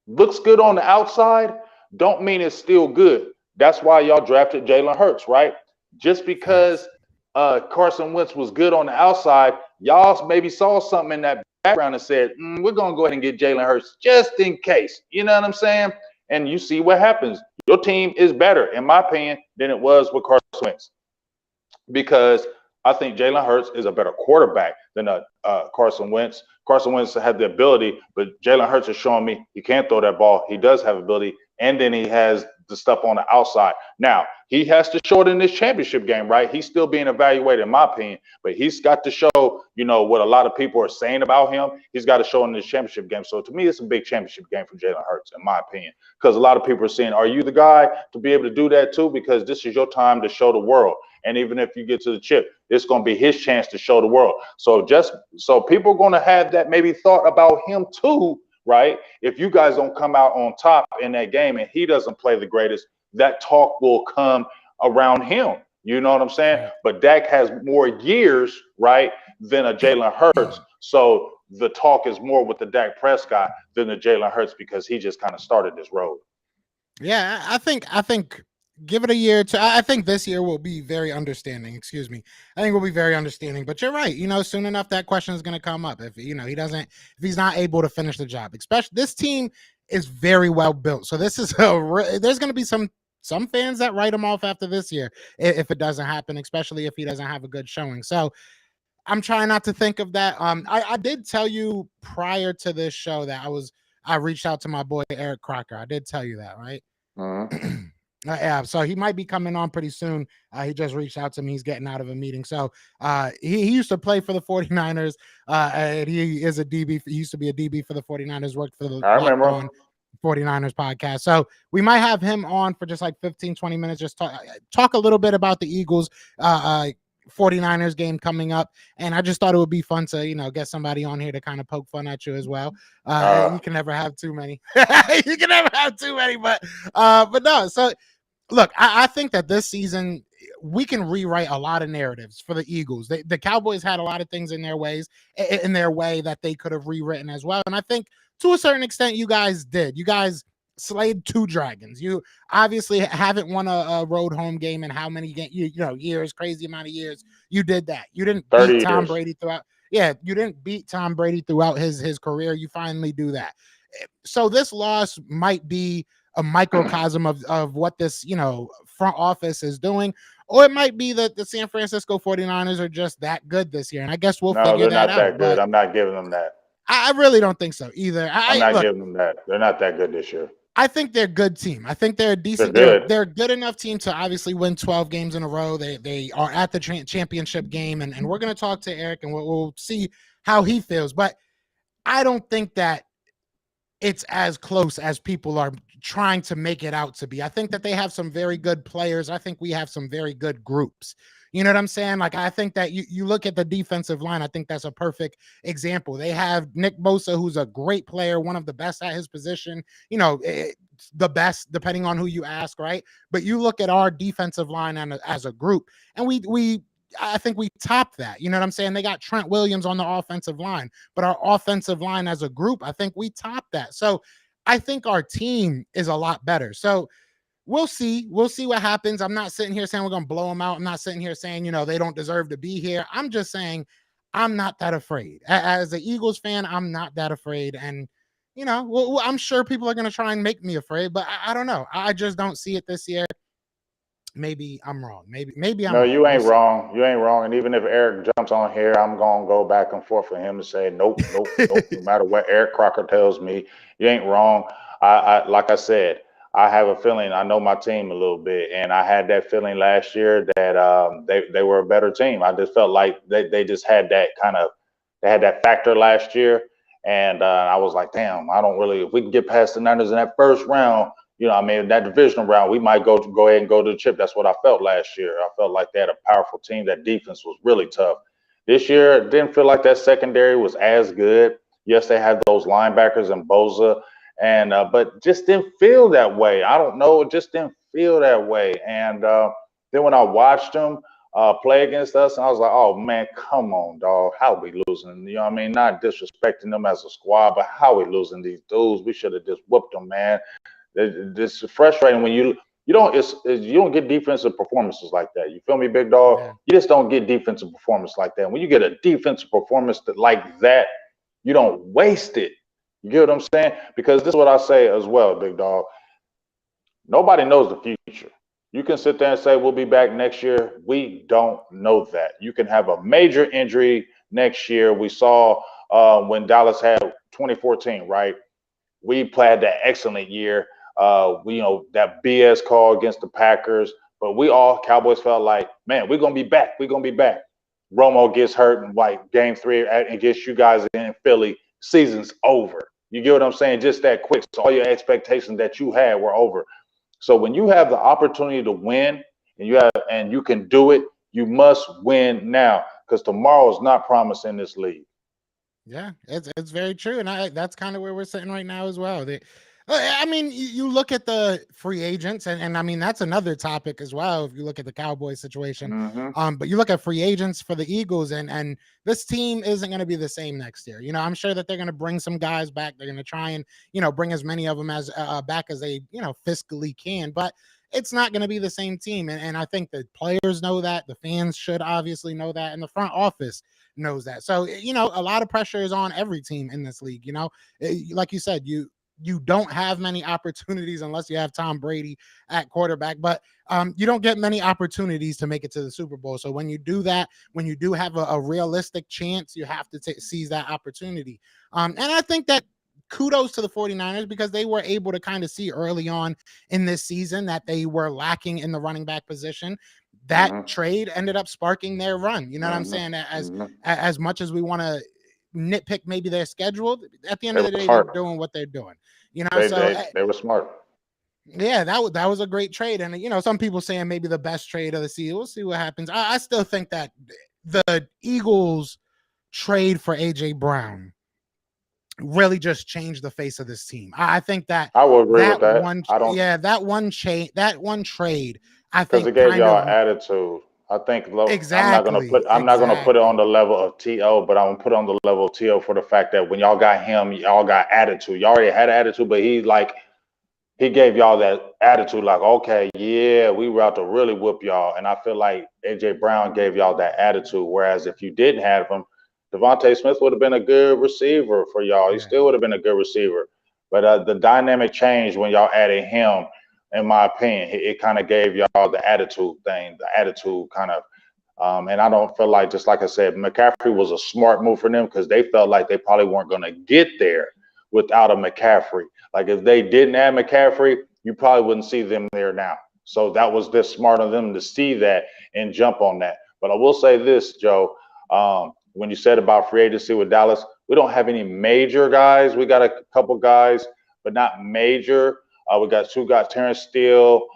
looks good on the outside, don't mean it's still good. That's why y'all drafted Jalen Hurts, right? Just because Carson Wentz was good on the outside, y'all maybe saw something in that background and said, we're going to go ahead and get Jalen Hurts just in case. You know what I'm saying? And you see what happens. Your team is better, in my opinion, than it was with Carson Wentz. Because I think Jalen Hurts is a better quarterback than Carson Wentz. Carson Wentz had the ability, but Jalen Hurts is showing me he can't throw that ball. He does have ability, and then he has the stuff on the outside. Now, he has to show it in this championship game, right? He's still being evaluated, in my opinion, but he's got to show, what a lot of people are saying about him. He's got to show in this championship game. So to me, it's a big championship game for Jalen Hurts, in my opinion, because a lot of people are saying, are you the guy to be able to do that too? Because this is your time to show the world. And even if you get to the chip, it's going to be his chance to show the world. So people are going to have that maybe thought about him too, right? If you guys don't come out on top in that game and he doesn't play the greatest, that talk will come around him. You know what I'm saying? Right. But Dak has more years, right, than a Jalen Hurts. So the talk is more with the Dak Prescott than the Jalen Hurts because he just kind of started this road. Yeah, I think give it a year to. I think this year will be very understanding. Excuse me. I think we'll be very understanding. But you're right. Soon enough that question is going to come up. If if he's not able to finish the job, especially this team is very well built. So this is there's going to be some fans that write him off after this year if it doesn't happen, especially if he doesn't have a good showing. So I'm trying not to think of that. I did tell you prior to this show that I reached out to my boy Eric Crocker. I did tell you that, right? Uh-huh. Yeah, so he might be coming on pretty soon. He just reached out to me. He's getting out of a meeting. So he used to play for the 49ers. And he is a DB. He used to be a DB for the 49ers, worked for the I remember 49ers podcast. So we might have him on for just like 15, 20 minutes. Just talk a little bit about the Eagles 49ers game coming up, and I just thought it would be fun to get somebody on here to kind of poke fun at you as well. You can never have too many. You can never have too many, but no. So look, I think that this season we can rewrite a lot of narratives for the Eagles. The Cowboys had a lot of things in their way that they could have rewritten as well, and I think to a certain extent you guys did. You guys slayed two dragons. You obviously haven't won a road home game in how many years, crazy amount of years. You did that. You didn't beat Tom Brady throughout. Yeah, you didn't beat Tom Brady throughout his career. You finally do that. So this loss might be a microcosm of what this front office is doing, or it might be that the San Francisco 49ers are just that good this year. And I guess we'll figure that out. No, they're not that good. I'm not giving them that. I really don't think so either. I'm not giving them that. They're not that good this year. I think they're a good team. I think they're a decent. They're a good enough team to obviously win 12 games in a row. They are at the championship game, and we're going to talk to Eric, and we'll see how he feels. But I don't think that it's as close as people are trying to make it out to be. I think that they have some very good players. I think we have some very good groups. You know what I'm saying? Like, I think that you look at the defensive line. I think that's a perfect example. They have Nick Bosa, who's a great player, one of the best at his position, the best, depending on who you ask, right? But you look at our defensive line as a group, and I think we top that. You know what I'm saying? They got Trent Williams on the offensive line, but our offensive line as a group, I think we top that. So I think our team is a lot better. So we'll see. We'll see what happens. I'm not sitting here saying we're going to blow them out. I'm not sitting here saying, they don't deserve to be here. I'm just saying I'm not that afraid. As an Eagles fan, I'm not that afraid. And, I'm sure people are going to try and make me afraid, but I don't know. I just don't see it this year. Maybe I'm wrong. Maybe I'm wrong. You ain't wrong. You ain't wrong. And even if Eric jumps on here, I'm going to go back and forth with him and say, nope. No matter what Eric Crocker tells me, you ain't wrong. I like I said, I have a feeling I know my team a little bit, and I had that feeling last year that they were a better team. I just felt like they just had that kind of they had that factor last year, and I was like, damn, I don't really. If we can get past the Niners in that first round, I mean, that divisional round, we might go ahead and go to the chip. That's what I felt last year. I felt like they had a powerful team. That defense was really tough. This year, it didn't feel like that secondary was as good. Yes, they had those linebackers and Boza, and but just didn't feel that way. I don't know, it just didn't feel that way. And then when I watched them play against us, and I was like, oh man, come on, dog, how we losing? You know what I mean? Not disrespecting them as a squad, but how we losing these dudes? We should have just whooped them, man. It's frustrating when you don't get defensive performances like that. You feel me, big dog? Yeah. You just don't get defensive performance like that. When you get a defensive performance like that, you don't waste it. You get what I'm saying? Because this is what I say as well, big dog. Nobody knows the future. You can sit there and say we'll be back next year. We don't know that. You can have a major injury next year. We saw when Dallas had 2014, right? We played that excellent year. That BS call against the Packers, but we all Cowboys felt like, man, we're gonna be back. We're gonna be back. Romo gets hurt in like game 3 against you guys in Philly. Season's over. You get what I'm saying? Just that quick. So all your expectations that you had were over. So when you have the opportunity to win and you can do it, you must win now because tomorrow is not promised in this league. Yeah, it's very true, and that's kind of where we're sitting right now as well. I mean, you look at the free agents, and I mean that's another topic as well. If you look at the Cowboys situation, Mm-hmm. But you look at free agents for the Eagles, and this team isn't going to be the same next year. I'm sure that they're going to bring some guys back. They're going to try and bring as many of them as back as they fiscally can, but it's not going to be the same team. And I think the players know that, the fans should obviously know that, and the front office knows that. So, a lot of pressure is on every team in this league. Like you said, you don't have many opportunities unless you have Tom Brady at quarterback, but you don't get many opportunities to make it to the Super Bowl. So when you do that, when you do have a realistic chance, you have to seize that opportunity. And I think that kudos to the 49ers because they were able to kind of see early on in this season that they were lacking in the running back position. That trade ended up sparking their run. You know what I'm saying? As much as we want to nitpick maybe their schedule, at the end of the day, they're doing what they're doing. They were smart. Yeah, that was a great trade. And some people saying maybe the best trade of the season. We'll see what happens. I still think that the Eagles trade for AJ Brown really just changed the face of this team. I think that I will agree with that. That one trade, I because think it gave y'all of, attitude. I think exactly. I'm not gonna put it on the level of To, but I'm gonna put it on the level of To for the fact that when y'all got him, y'all got attitude. Y'all already had attitude, but he gave y'all that attitude, like, okay, yeah, we were out to really whoop y'all. And I feel like AJ Brown gave y'all that attitude. Whereas if you didn't have him, Devontae Smith would have been a good receiver for y'all. He still would have been a good receiver. But the dynamic changed when y'all added him, in my opinion. It kind of gave y'all the attitude thing, the attitude kind of. And I don't feel like, just like I said, McCaffrey was a smart move for them because they felt like they probably weren't going to get there without a McCaffrey. Like if they didn't add McCaffrey, you probably wouldn't see them there now. So that was just smart of them to see that and jump on that. But I will say this, Joe, when you said about free agency with Dallas, we don't have any major guys. We got a couple guys, but not major. We got 2 guys, Terrence Steele.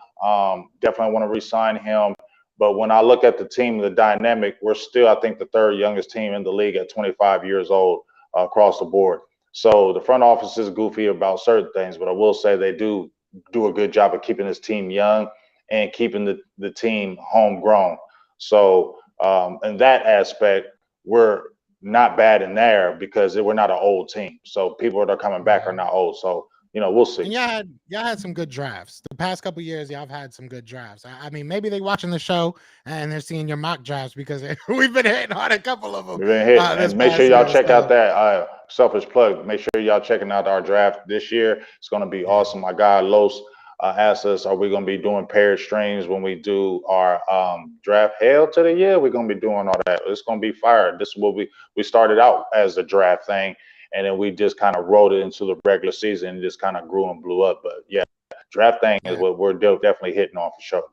Definitely want to re-sign him. But when I look at the team, the dynamic, we're still, I think, the 3rd youngest team in the league at 25 years old across the board. So the front office is goofy about certain things, but I will say they do a good job of keeping this team young and keeping the team homegrown. So in that aspect, we're not bad in there because we're not an old team. So people that are coming back are not old. So, we'll see. And y'all had some good drafts. The past couple of years, y'all have had some good drafts. I mean, maybe they're watching the show and they're seeing your mock drafts because we've been hitting on a couple of them. We've been hitting. And make sure y'all check out that selfish plug. Make sure y'all checking out our draft this year. It's going to be awesome. My guy Los asked us, are we going to be doing paired streams when we do our draft? Hell to the yeah, we're going to be doing all that. It's going to be fire. This is what we started out as a draft thing. And then we just kind of rolled it into the regular season and just kind of grew and blew up. But yeah, draft thing is Yeah. what we're definitely hitting on for sure.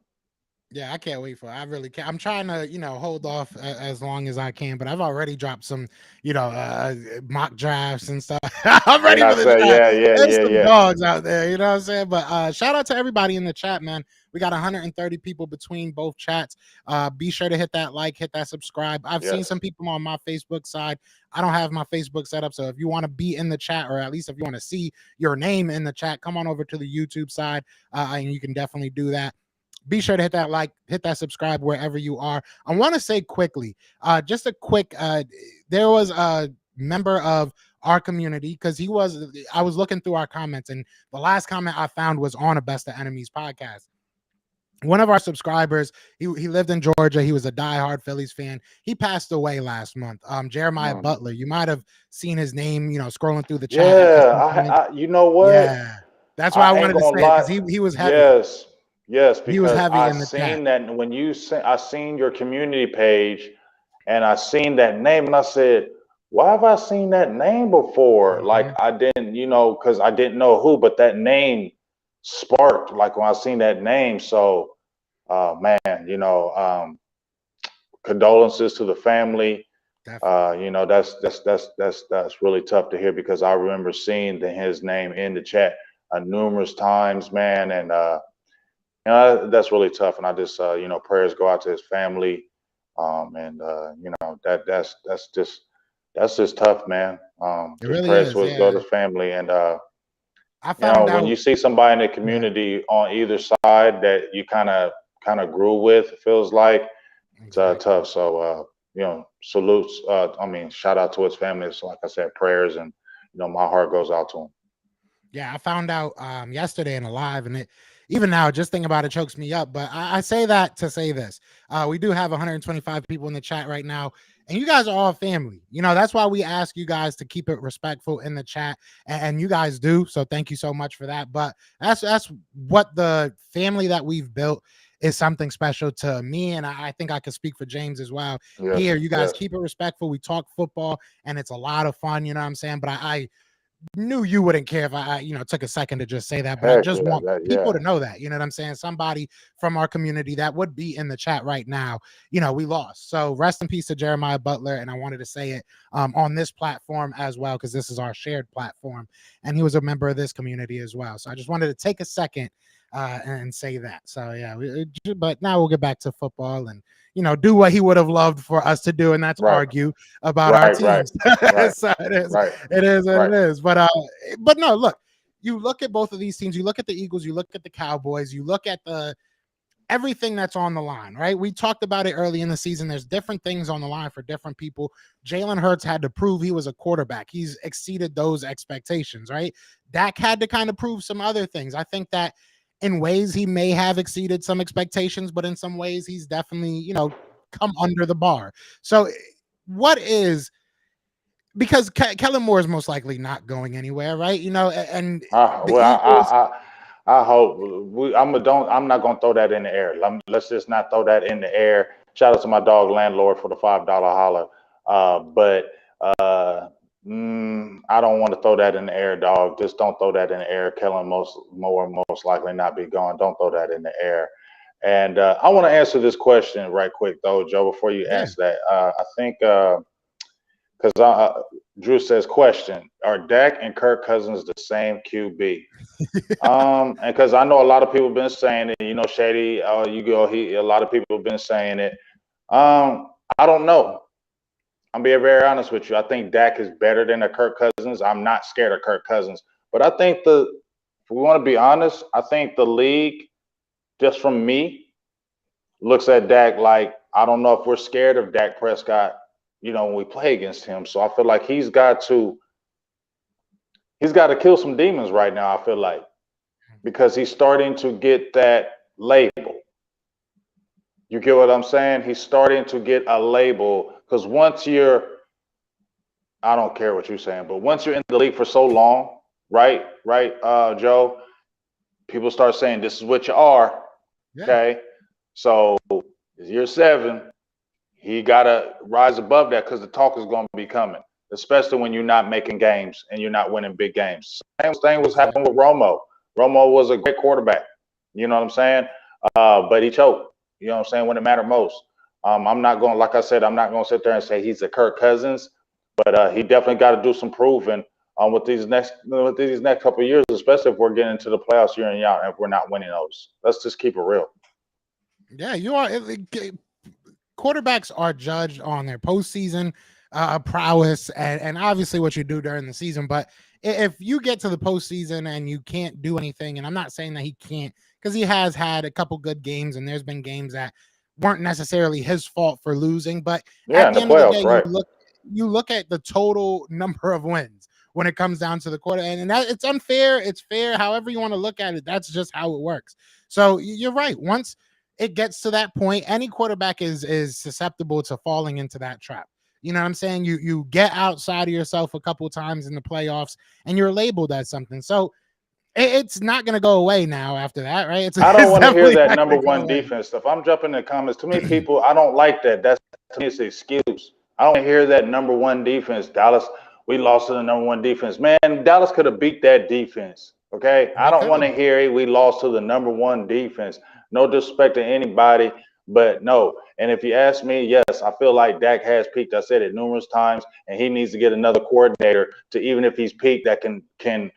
Yeah, I can't wait for it. I really can't. I'm trying to, hold off as long as I can, but I've already dropped some, mock drafts and stuff. I'm ready And I for the say, draft. yeah, yeah, There's yeah, some yeah. dogs out there, you know what I'm saying? But shout out to everybody in the chat, man. We got 130 people between both chats. Be sure to hit that like, hit that subscribe. I've seen Yes. some people on my Facebook side. I don't have my Facebook set up, so if you want to be in the chat, or at least if you want to see your name in the chat, come on over to the YouTube side, and you can definitely do that. Be sure to hit that like, hit that subscribe wherever you are. I want to say quickly, just a quick, there was a member of our community, because I was looking through our comments, and the last comment I found was on a Best of Enemies podcast. One of our subscribers, he lived in Georgia. He was a diehard Phillies fan. He passed away last month. Jeremiah Butler. You might have seen his name, scrolling through the chat at some point. Yeah, you know what? Yeah, that's why I I ain't wanted to gonna say it, because lie. he was heavy. Yes, yes, He was because heavy I in the chat. seen that when I seen your community page, and I seen that name, and I said, "Why have I seen that name before?" Like Mhm. I didn't, because I didn't know who, but that name sparked like when I seen that name. So, man, condolences to the family. Definitely. That's really tough to hear, because I remember seeing his name in the chat numerous times, man, and that's really tough. And I just prayers go out to his family, and that's just tough, man. It Just really prayers is. to go to Yeah. his family, and I found when out. you see somebody in the Yeah, community on either side that you kind of grew with, it feels like it's exactly. tough. So salutes. I mean, shout out to his family. So, like I said, prayers, and my heart goes out to him. Yeah, I found out yesterday in a live, and it even now, just thinking about it chokes me up. But I say that to say this: we do have 125 people in the chat right now, and you guys are all family. That's why we ask you guys to keep it respectful in the chat, and you guys do. So thank you so much for that. But that's what the family that we've built is, something special to me, and I think I could speak for James as well. Yes, Here, you guys yes. keep it respectful. We talk football, and it's a lot of fun. You know what I'm saying? But I knew you wouldn't care if I took a second to just say that, but I Heck just yeah, want that people yeah. to know that, you know what I'm saying? Somebody from our community that would be in the chat right now, we lost. So rest in peace to Jeremiah Butler. And I wanted to say it on this platform as well, because this is our shared platform. And he was a member of this community as well. So I just wanted to take a second and say that. So yeah, but now we'll get back to football and do what he would have loved for us to do, and that's Right, argue about our right, right, teams. right, So right, it is what right. it is. But no, look, you look at both of these teams, you look at the Eagles, you look at the Cowboys, you look at the everything that's on the line, right? We talked about it early in the season. There's different things on the line for different people. Jalen Hurts had to prove he was a quarterback. He's exceeded those expectations, right? Dak had to kind of prove some other things. I think that in ways he may have exceeded some expectations, but in some ways he's definitely, come under the bar. So what is because Kellen Moore is most likely not going anywhere, right? And the Well, Eagles, I hope I'm not gonna throw that in the air. Let's just not throw that in the air. Shout out to my dog landlord for the $5 holler. But I don't want to throw that in the air, dog. Just don't throw that in the air. Kellen most likely not be gone. Don't throw that in the air. And I want to answer this question right quick though, Joe. Before you yeah, answer that, I think because Drew says, question: are Dak and Kirk Cousins the same QB? And because I know a lot of people have been saying it, Shady, a lot of people have been saying it. I don't know. I'm being very honest with you. I think Dak is better than a Kirk Cousins. I'm not scared of Kirk Cousins, but I think if we want to be honest, I think the league, just from me, looks at Dak like, I don't know if we're scared of Dak Prescott, when we play against him. So I feel like he's got to kill some demons right now, I feel like, because he's starting to get that label. You get what I'm saying? He's starting to get a label, because I don't care what you're saying, but once you're in the league for so long, right, Joe, people start saying this is what you are. yeah, Okay. So it's year 7. He got to rise above that, because the talk is going to be coming, especially when you're not making games and you're not winning big games. Same thing was happening exactly. with Romo. Romo was a great quarterback. You know what I'm saying? But he choked. You know what I'm saying? When it mattered most. I'm not going, like I said, I'm not going to sit there and say he's a Kirk Cousins, but he definitely got to do some proving with these next couple of years, especially if we're getting into the playoffs year in year out and if we're not winning those. Let's just keep it real. Yeah, you are. Quarterbacks are judged on their postseason prowess and obviously what you do during the season. But if you get to the postseason and you can't do anything, and I'm not saying that he can't, because he has had a couple good games and there's been games that weren't necessarily his fault for losing. But Yeah, at in the the end of the playoffs, day, right? you look at the total number of wins when it comes down to the quarter, and that it's unfair. It's fair, however you want to look at it. That's just how it works. So you're right. Once it gets to that point, any quarterback is susceptible to falling into that trap. You know what I'm saying? You get outside of yourself a couple times in the playoffs and you're labeled as something. So it's not going to go away now after that, right? I don't It's want to hear definitely that not number going to go one away. defense stuff. I'm jumping in the comments. Too many people, I don't like that. That's to me, it's an excuse. I don't hear that number one defense. Dallas, we lost to the number one defense. Man, Dallas could have beat that defense. Okay. I They don't could want have. to hear we lost to the number one defense. No disrespect to anybody, but no. And if you ask me, yes, I feel like Dak has peaked. I said it numerous times, and he needs to get another coordinator to, even if he's peaked, that can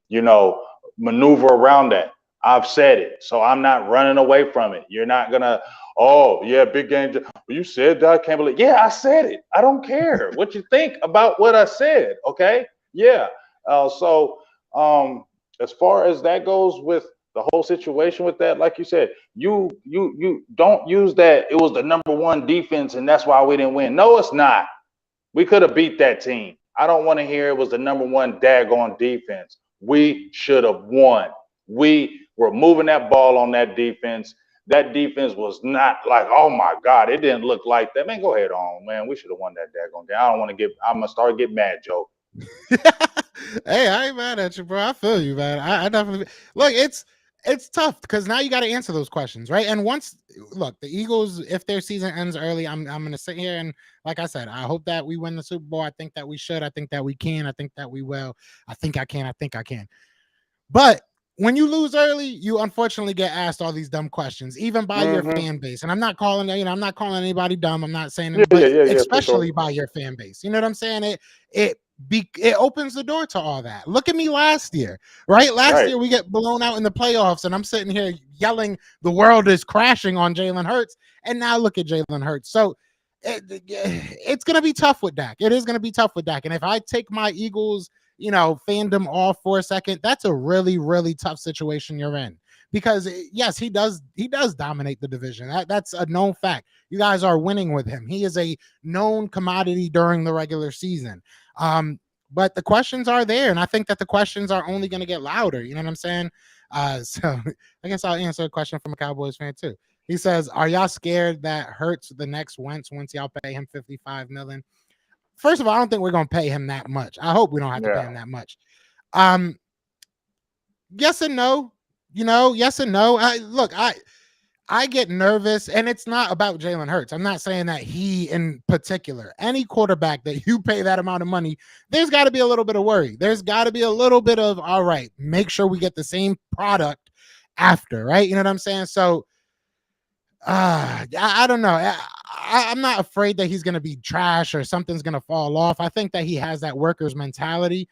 you know maneuver around that. I've said it, so I'm not running away from it. You're not gonna, oh yeah, big game. You said that. I can't believe. Yeah, I said it. I don't care what you think about what I said. Okay, yeah. So as far as that goes with the whole situation with that, like you said, you don't use that. It was the number one defense, and that's why we didn't win. No, it's not. We could have beat that team. I don't want to hear it was the number one daggone defense. We should have won. We were moving that ball on that defense. That defense was not like, oh my God, it didn't look like that. Man, go ahead on, man. We should have won that daggone game. I don't want to get, I'm going to start getting mad, Joe. Hey, I ain't mad at you, bro. I feel you, man. I definitely look. It's tough because now you got to answer those questions, right? And once look, the Eagles, if their season ends early, I'm gonna sit here and like I said, I hope that we win the Super Bowl. I think that we should. I think that we can. I think that we will. I think I can. I think I can. But when you lose early, you unfortunately get asked all these dumb questions, even by your Mm-hmm. fan base. And I'm not calling, I'm not calling anybody dumb. I'm not saying, Yeah, yeah, but yeah, yeah, for sure. especially by your fan base. You know what I'm saying? It opens the door to all that. Look at me last year, right? Last Right. year we get blown out in the playoffs, and I'm sitting here yelling, "The world is crashing on Jalen Hurts," and now look at Jalen Hurts. So it's going to be tough with Dak. It is going to be tough with Dak. And if I take my Eagles, fandom off for a second, that's a really, really tough situation you're in. Because yes, he does dominate the division. That's a known fact. You guys are winning with him. He is a known commodity during the regular season. But the questions are there, and I think that the questions are only going to get louder. You know what I'm saying? So I guess I'll answer a question from a Cowboys fan too. He says, "Are y'all scared that Hurts the next Wentz once y'all pay him $55 million?" First of all, I don't think we're going to pay him that much. I hope we don't have to pay Yeah. him that much. Yes and no. Yes and no. I get nervous, and it's not about Jalen Hurts. I'm not saying that he in particular. Any quarterback that you pay that amount of money, there's got to be a little bit of worry. There's got to be a little bit of, all right, make sure we get the same product after, right? You know what I'm saying? So I don't know. I'm not afraid that he's going to be trash or something's going to fall off. I think that he has that worker's mentality.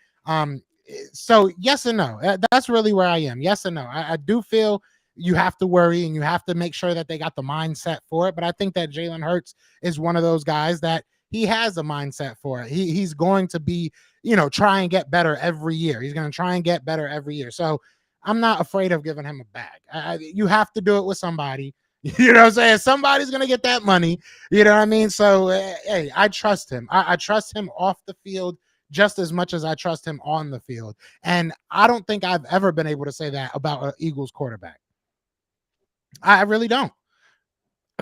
So yes and no. That's really where I am. Yes and no. I do feel you have to worry and you have to make sure that they got the mindset for it. But I think that Jalen Hurts is one of those guys that he has a mindset for it. He's going to be, try and get better every year. He's going to try and get better every year. So I'm not afraid of giving him a bag. You have to do it with somebody. You know what I'm saying? Somebody's going to get that money. You know what I mean? So, hey, I trust him. I trust him off the field just as much as I trust him on the field. And I don't think I've ever been able to say that about an Eagles quarterback. I really don't.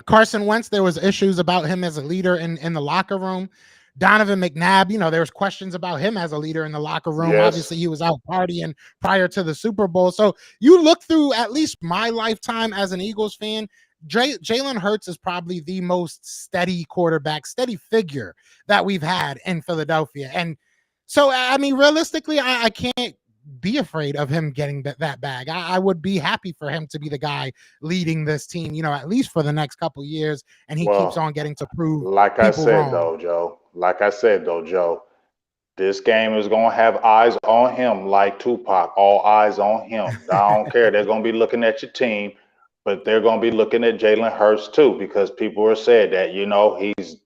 Carson Wentz, there was issues about him as a leader in the locker room. Donovan McNabb, there was questions about him as a leader in the locker room. Yes. Obviously, he was out partying prior to the Super Bowl. So you look through at least my lifetime as an Eagles fan, Jalen Hurts is probably the most steady quarterback, steady figure that we've had in Philadelphia. And so, I mean, realistically, I can't be afraid of him getting that bag. I would be happy for him to be the guy leading this team, at least for the next couple years, and he keeps Well, on getting to prove like I people said wrong. though, Joe. This game is gonna have eyes on him, like Tupac. All eyes on him. I don't care. They're gonna be looking at your team, but they're gonna be looking at Jalen Hurts too, because people are said that he's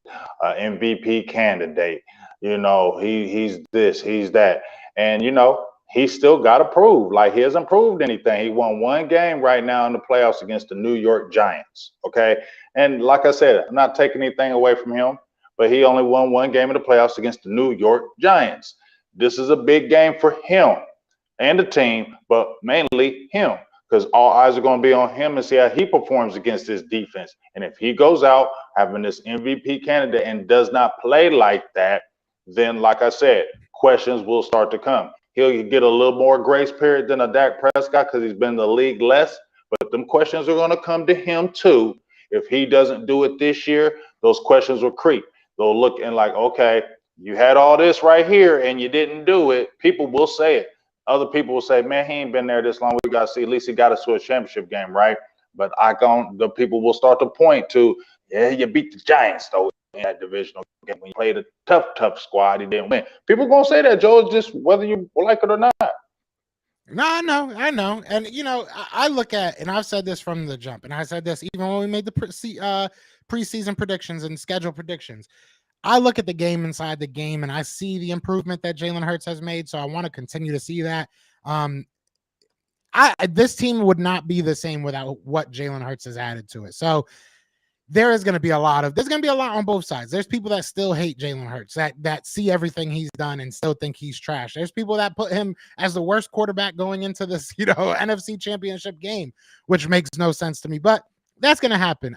an MVP candidate. He's this, he's that, and he's still got to prove. Like, he hasn't proved anything. He won one game right now in the playoffs against the New York Giants. Okay, and like I said, I'm not taking anything away from him, but he only won one game in the playoffs against the New York Giants. This is a big game for him and the team, but mainly him, because all eyes are going to be on him and see how he performs against this defense. And if he goes out having this MVP candidate and does not play like that, then, like I said, questions will start to come. He'll get a little more grace period than a Dak Prescott because he's been in the league less, but them questions are going to come to him too. If he doesn't do it this year, those questions will creep. They'll look and like, okay, you had all this right here and you didn't do it. People will say it. Other people will say, man, he ain't been there this long. We got to see, at least he got us to a championship game, right? But the people will start to point to, yeah, you beat the Giants, though, in that divisional game. When you played a tough squad, he didn't win. People going to say that, Joe. It's just whether you like it or not. No, I know. And, I look at, and I've said this from the jump, and I said this even when we made the preseason predictions and schedule predictions. I look at the game inside the game, and I see the improvement that Jalen Hurts has made. So I want to continue to see that. This team would not be the same without what Jalen Hurts has added to it. So there's going to be a lot on both sides. There's people that still hate Jalen Hurts, that see everything he's done and still think he's trash. There's people that put him as the worst quarterback going into this, NFC Championship game, which makes no sense to me. But that's going to happen.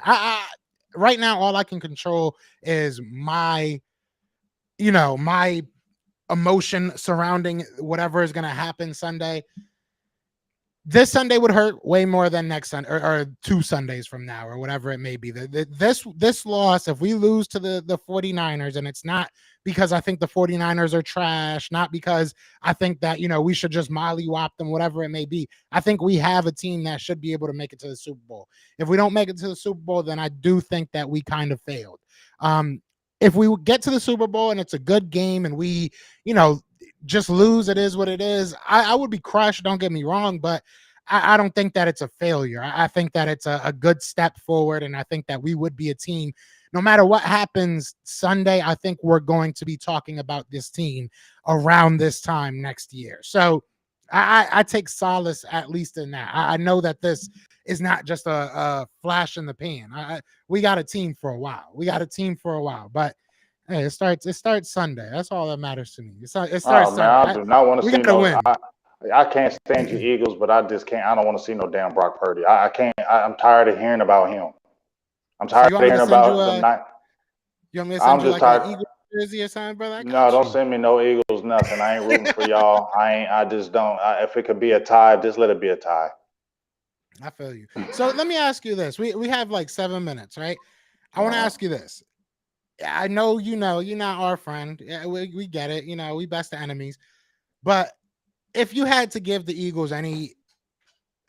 Right now, all I can control is my emotion surrounding whatever is going to happen Sunday. This Sunday would hurt way more than next Sunday or 2 Sundays from now or whatever it may be. This loss, if we lose to the 49ers, and it's not because I think the 49ers are trash, not because I think that, we should just mollywop them, whatever it may be. I think we have a team that should be able to make it to the Super Bowl. If we don't make it to the Super Bowl, then I do think that we kind of failed. If we get to the Super Bowl and it's a good game and we, just lose, it is what it is. I would be crushed, don't get me wrong, but I don't think that it's a failure. I think that it's a good step forward, and I think that we would be a team. No matter what happens Sunday, I think we're going to be talking about this team around this time next year. So I take solace at least in that. I know that this is not just a flash in the pan. We got a team for a while. But hey, it starts Sunday. That's all that matters to me. It starts Oh, man, Sunday. I do not want to We see gotta no. win. I can't stand you Eagles, but I just can't. I don't want to see no damn Brock Purdy. I can't. I'm tired of hearing about him. I'm So tired you of want me hearing to send you about them. you want me to I'm send you just like an tired. Eagle jersey or something, brother? I No, got don't you. send me no Eagles. Nothing. I ain't rooting for y'all. I just don't. If it could be a tie, just let it be a tie. I feel you. So let me ask you this. We have like 7 minutes, right? I want to Uh, ask you this. I know you're not our friend. Yeah, we get it. We best of enemies. But if you had to give the Eagles any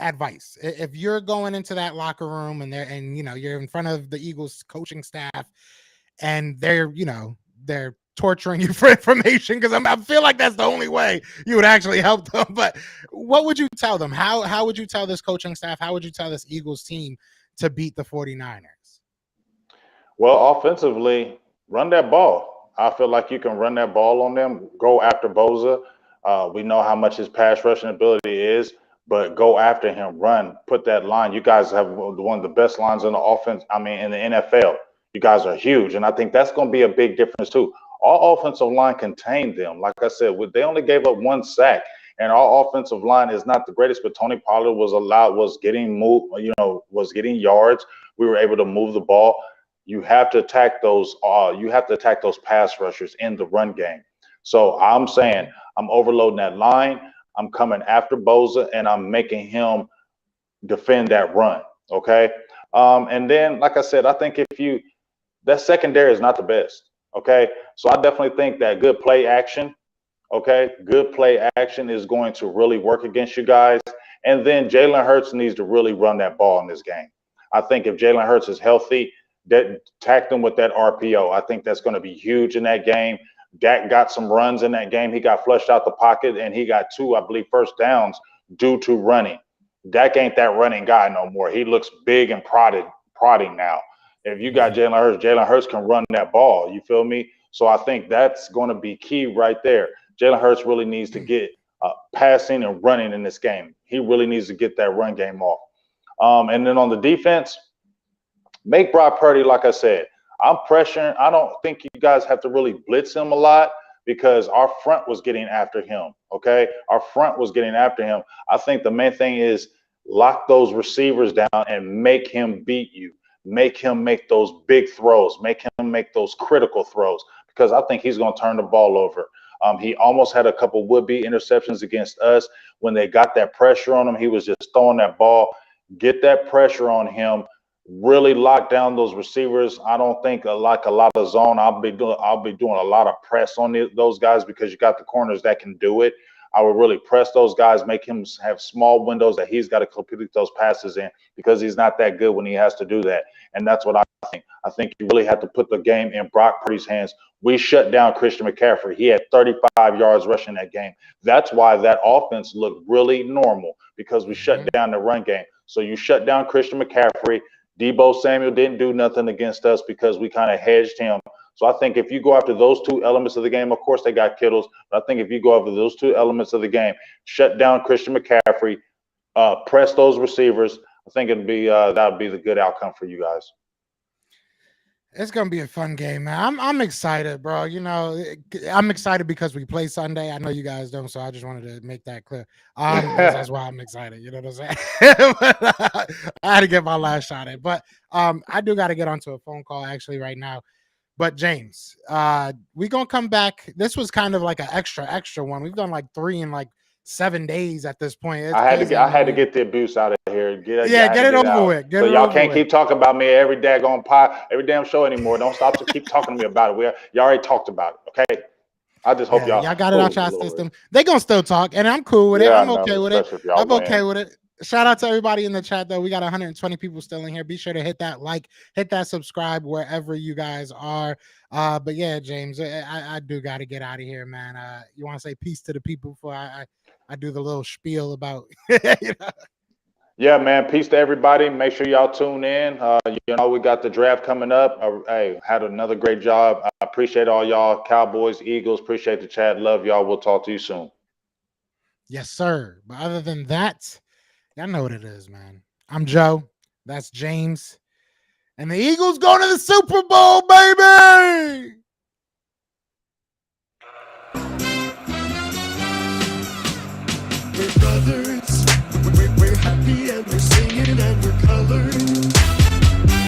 advice, if you're going into that locker room and you're in front of the Eagles coaching staff and they're torturing you for information, because I feel like that's the only way you would actually help them. But what would you tell them? How would you tell this coaching staff? How would you tell this Eagles team to beat the 49ers? well, offensively, run that ball. I feel like you can run that ball on them. Go after Boza. We know how much his pass rushing ability is, but go after him. Run. Put that line. You guys have one of the best lines in the offense. I mean, in the NFL. You guys are huge, and I think that's going to be a big difference too. Our offensive line contained them. Like I said, they only gave up 1 sack, and our offensive line is not the greatest. But Tony Pollard was getting moved. Was getting yards. We were able to move the ball. You have to attack those. You have to attack those pass rushers in the run game. So I'm saying I'm overloading that line. I'm coming after Boza, and I'm making him defend that run. Okay. And then, like I said, I think that secondary is not the best. Okay. So I definitely think that good play action Okay, good play action is going to really work against you guys. And then Jalen Hurts needs to really run that ball in this game. I think if Jalen Hurts is healthy, that tack them with that RPO. I think that's going to be huge in that game. Dak got some runs in that game. He got flushed out the pocket, and he got two, I believe, first downs due to running. Dak ain't that running guy no more. He looks big and prodding now. If you got Jalen Hurts can run that ball. You feel me? So I think that's going to be key right there. Jalen Hurts really needs to get passing and running in this game. He really needs to get that run game off. And then on the defense, make Brock Purdy, like I said, I'm pressuring. I don't think you guys have to really blitz him a lot because our front was getting after him. Okay. Our front was getting after him. I think the main thing is lock those receivers down and make him beat you. Make him make those big throws. Make him make those critical throws because I think he's going to turn the ball over. He almost had a couple would-be interceptions against us. When they got that pressure on him, he was just throwing that ball. Get that pressure on him. Really lock down those receivers. I don't think like a lot of zone. I'll be doing a lot of press on those guys because you got the corners that can do it. I would really press those guys, make him have small windows that he's got to complete those passes in because he's not that good when he has to do that. And that's what I think. I think you really have to put the game in Brock Purdy's hands. We shut down Christian McCaffrey. He had 35 yards rushing that game. That's why that offense looked really normal because we shut down the run game. So you shut down Christian McCaffrey. Debo Samuel didn't do nothing against us because we kind of hedged him. So I think if you go after those two elements of the game, of course they got Kittles, but I think if you go after those two elements of the game, shut down Christian McCaffrey, press those receivers, I think it'd be that would be the good outcome for you guys. It's gonna be a fun game, man. I'm excited, bro. You know, I'm excited because we play Sunday. I know you guys don't, so I just wanted to make that clear. That's why I'm excited. You know what I'm saying? But, I had to get my last shot in, but I do got to get onto a phone call actually right now. But James, we gonna come back. This was kind of like an extra one. We've done like 3 in like 7 days at this point. It's I crazy, had to get the abuse out of here. get it over with. So y'all can't keep talking about me every daggone every damn show anymore. Don't stop to keep talking to me about it. Y'all already talked about it. Okay. I just hope y'all got it out your system. They gonna still talk, and I'm cool with it. I'm okay with it. I'm okay with it. Shout out to everybody in the chat, though. We got 120 people still in here. Be sure to hit that like, hit that subscribe wherever you guys are. But yeah, James, I do got to get out of here, man. You want to say peace to the people before I do the little spiel about, you know? Yeah, man. Peace to everybody. Make sure y'all tune in. You know, we got the draft coming up. Hey, had another great job. I appreciate all y'all. Cowboys, Eagles. Appreciate the chat. Love y'all. We'll talk to you soon. Yes, sir. But other than that, y'all know what it is, man. I'm Joe. That's James. And the Eagles going to the Super Bowl, baby!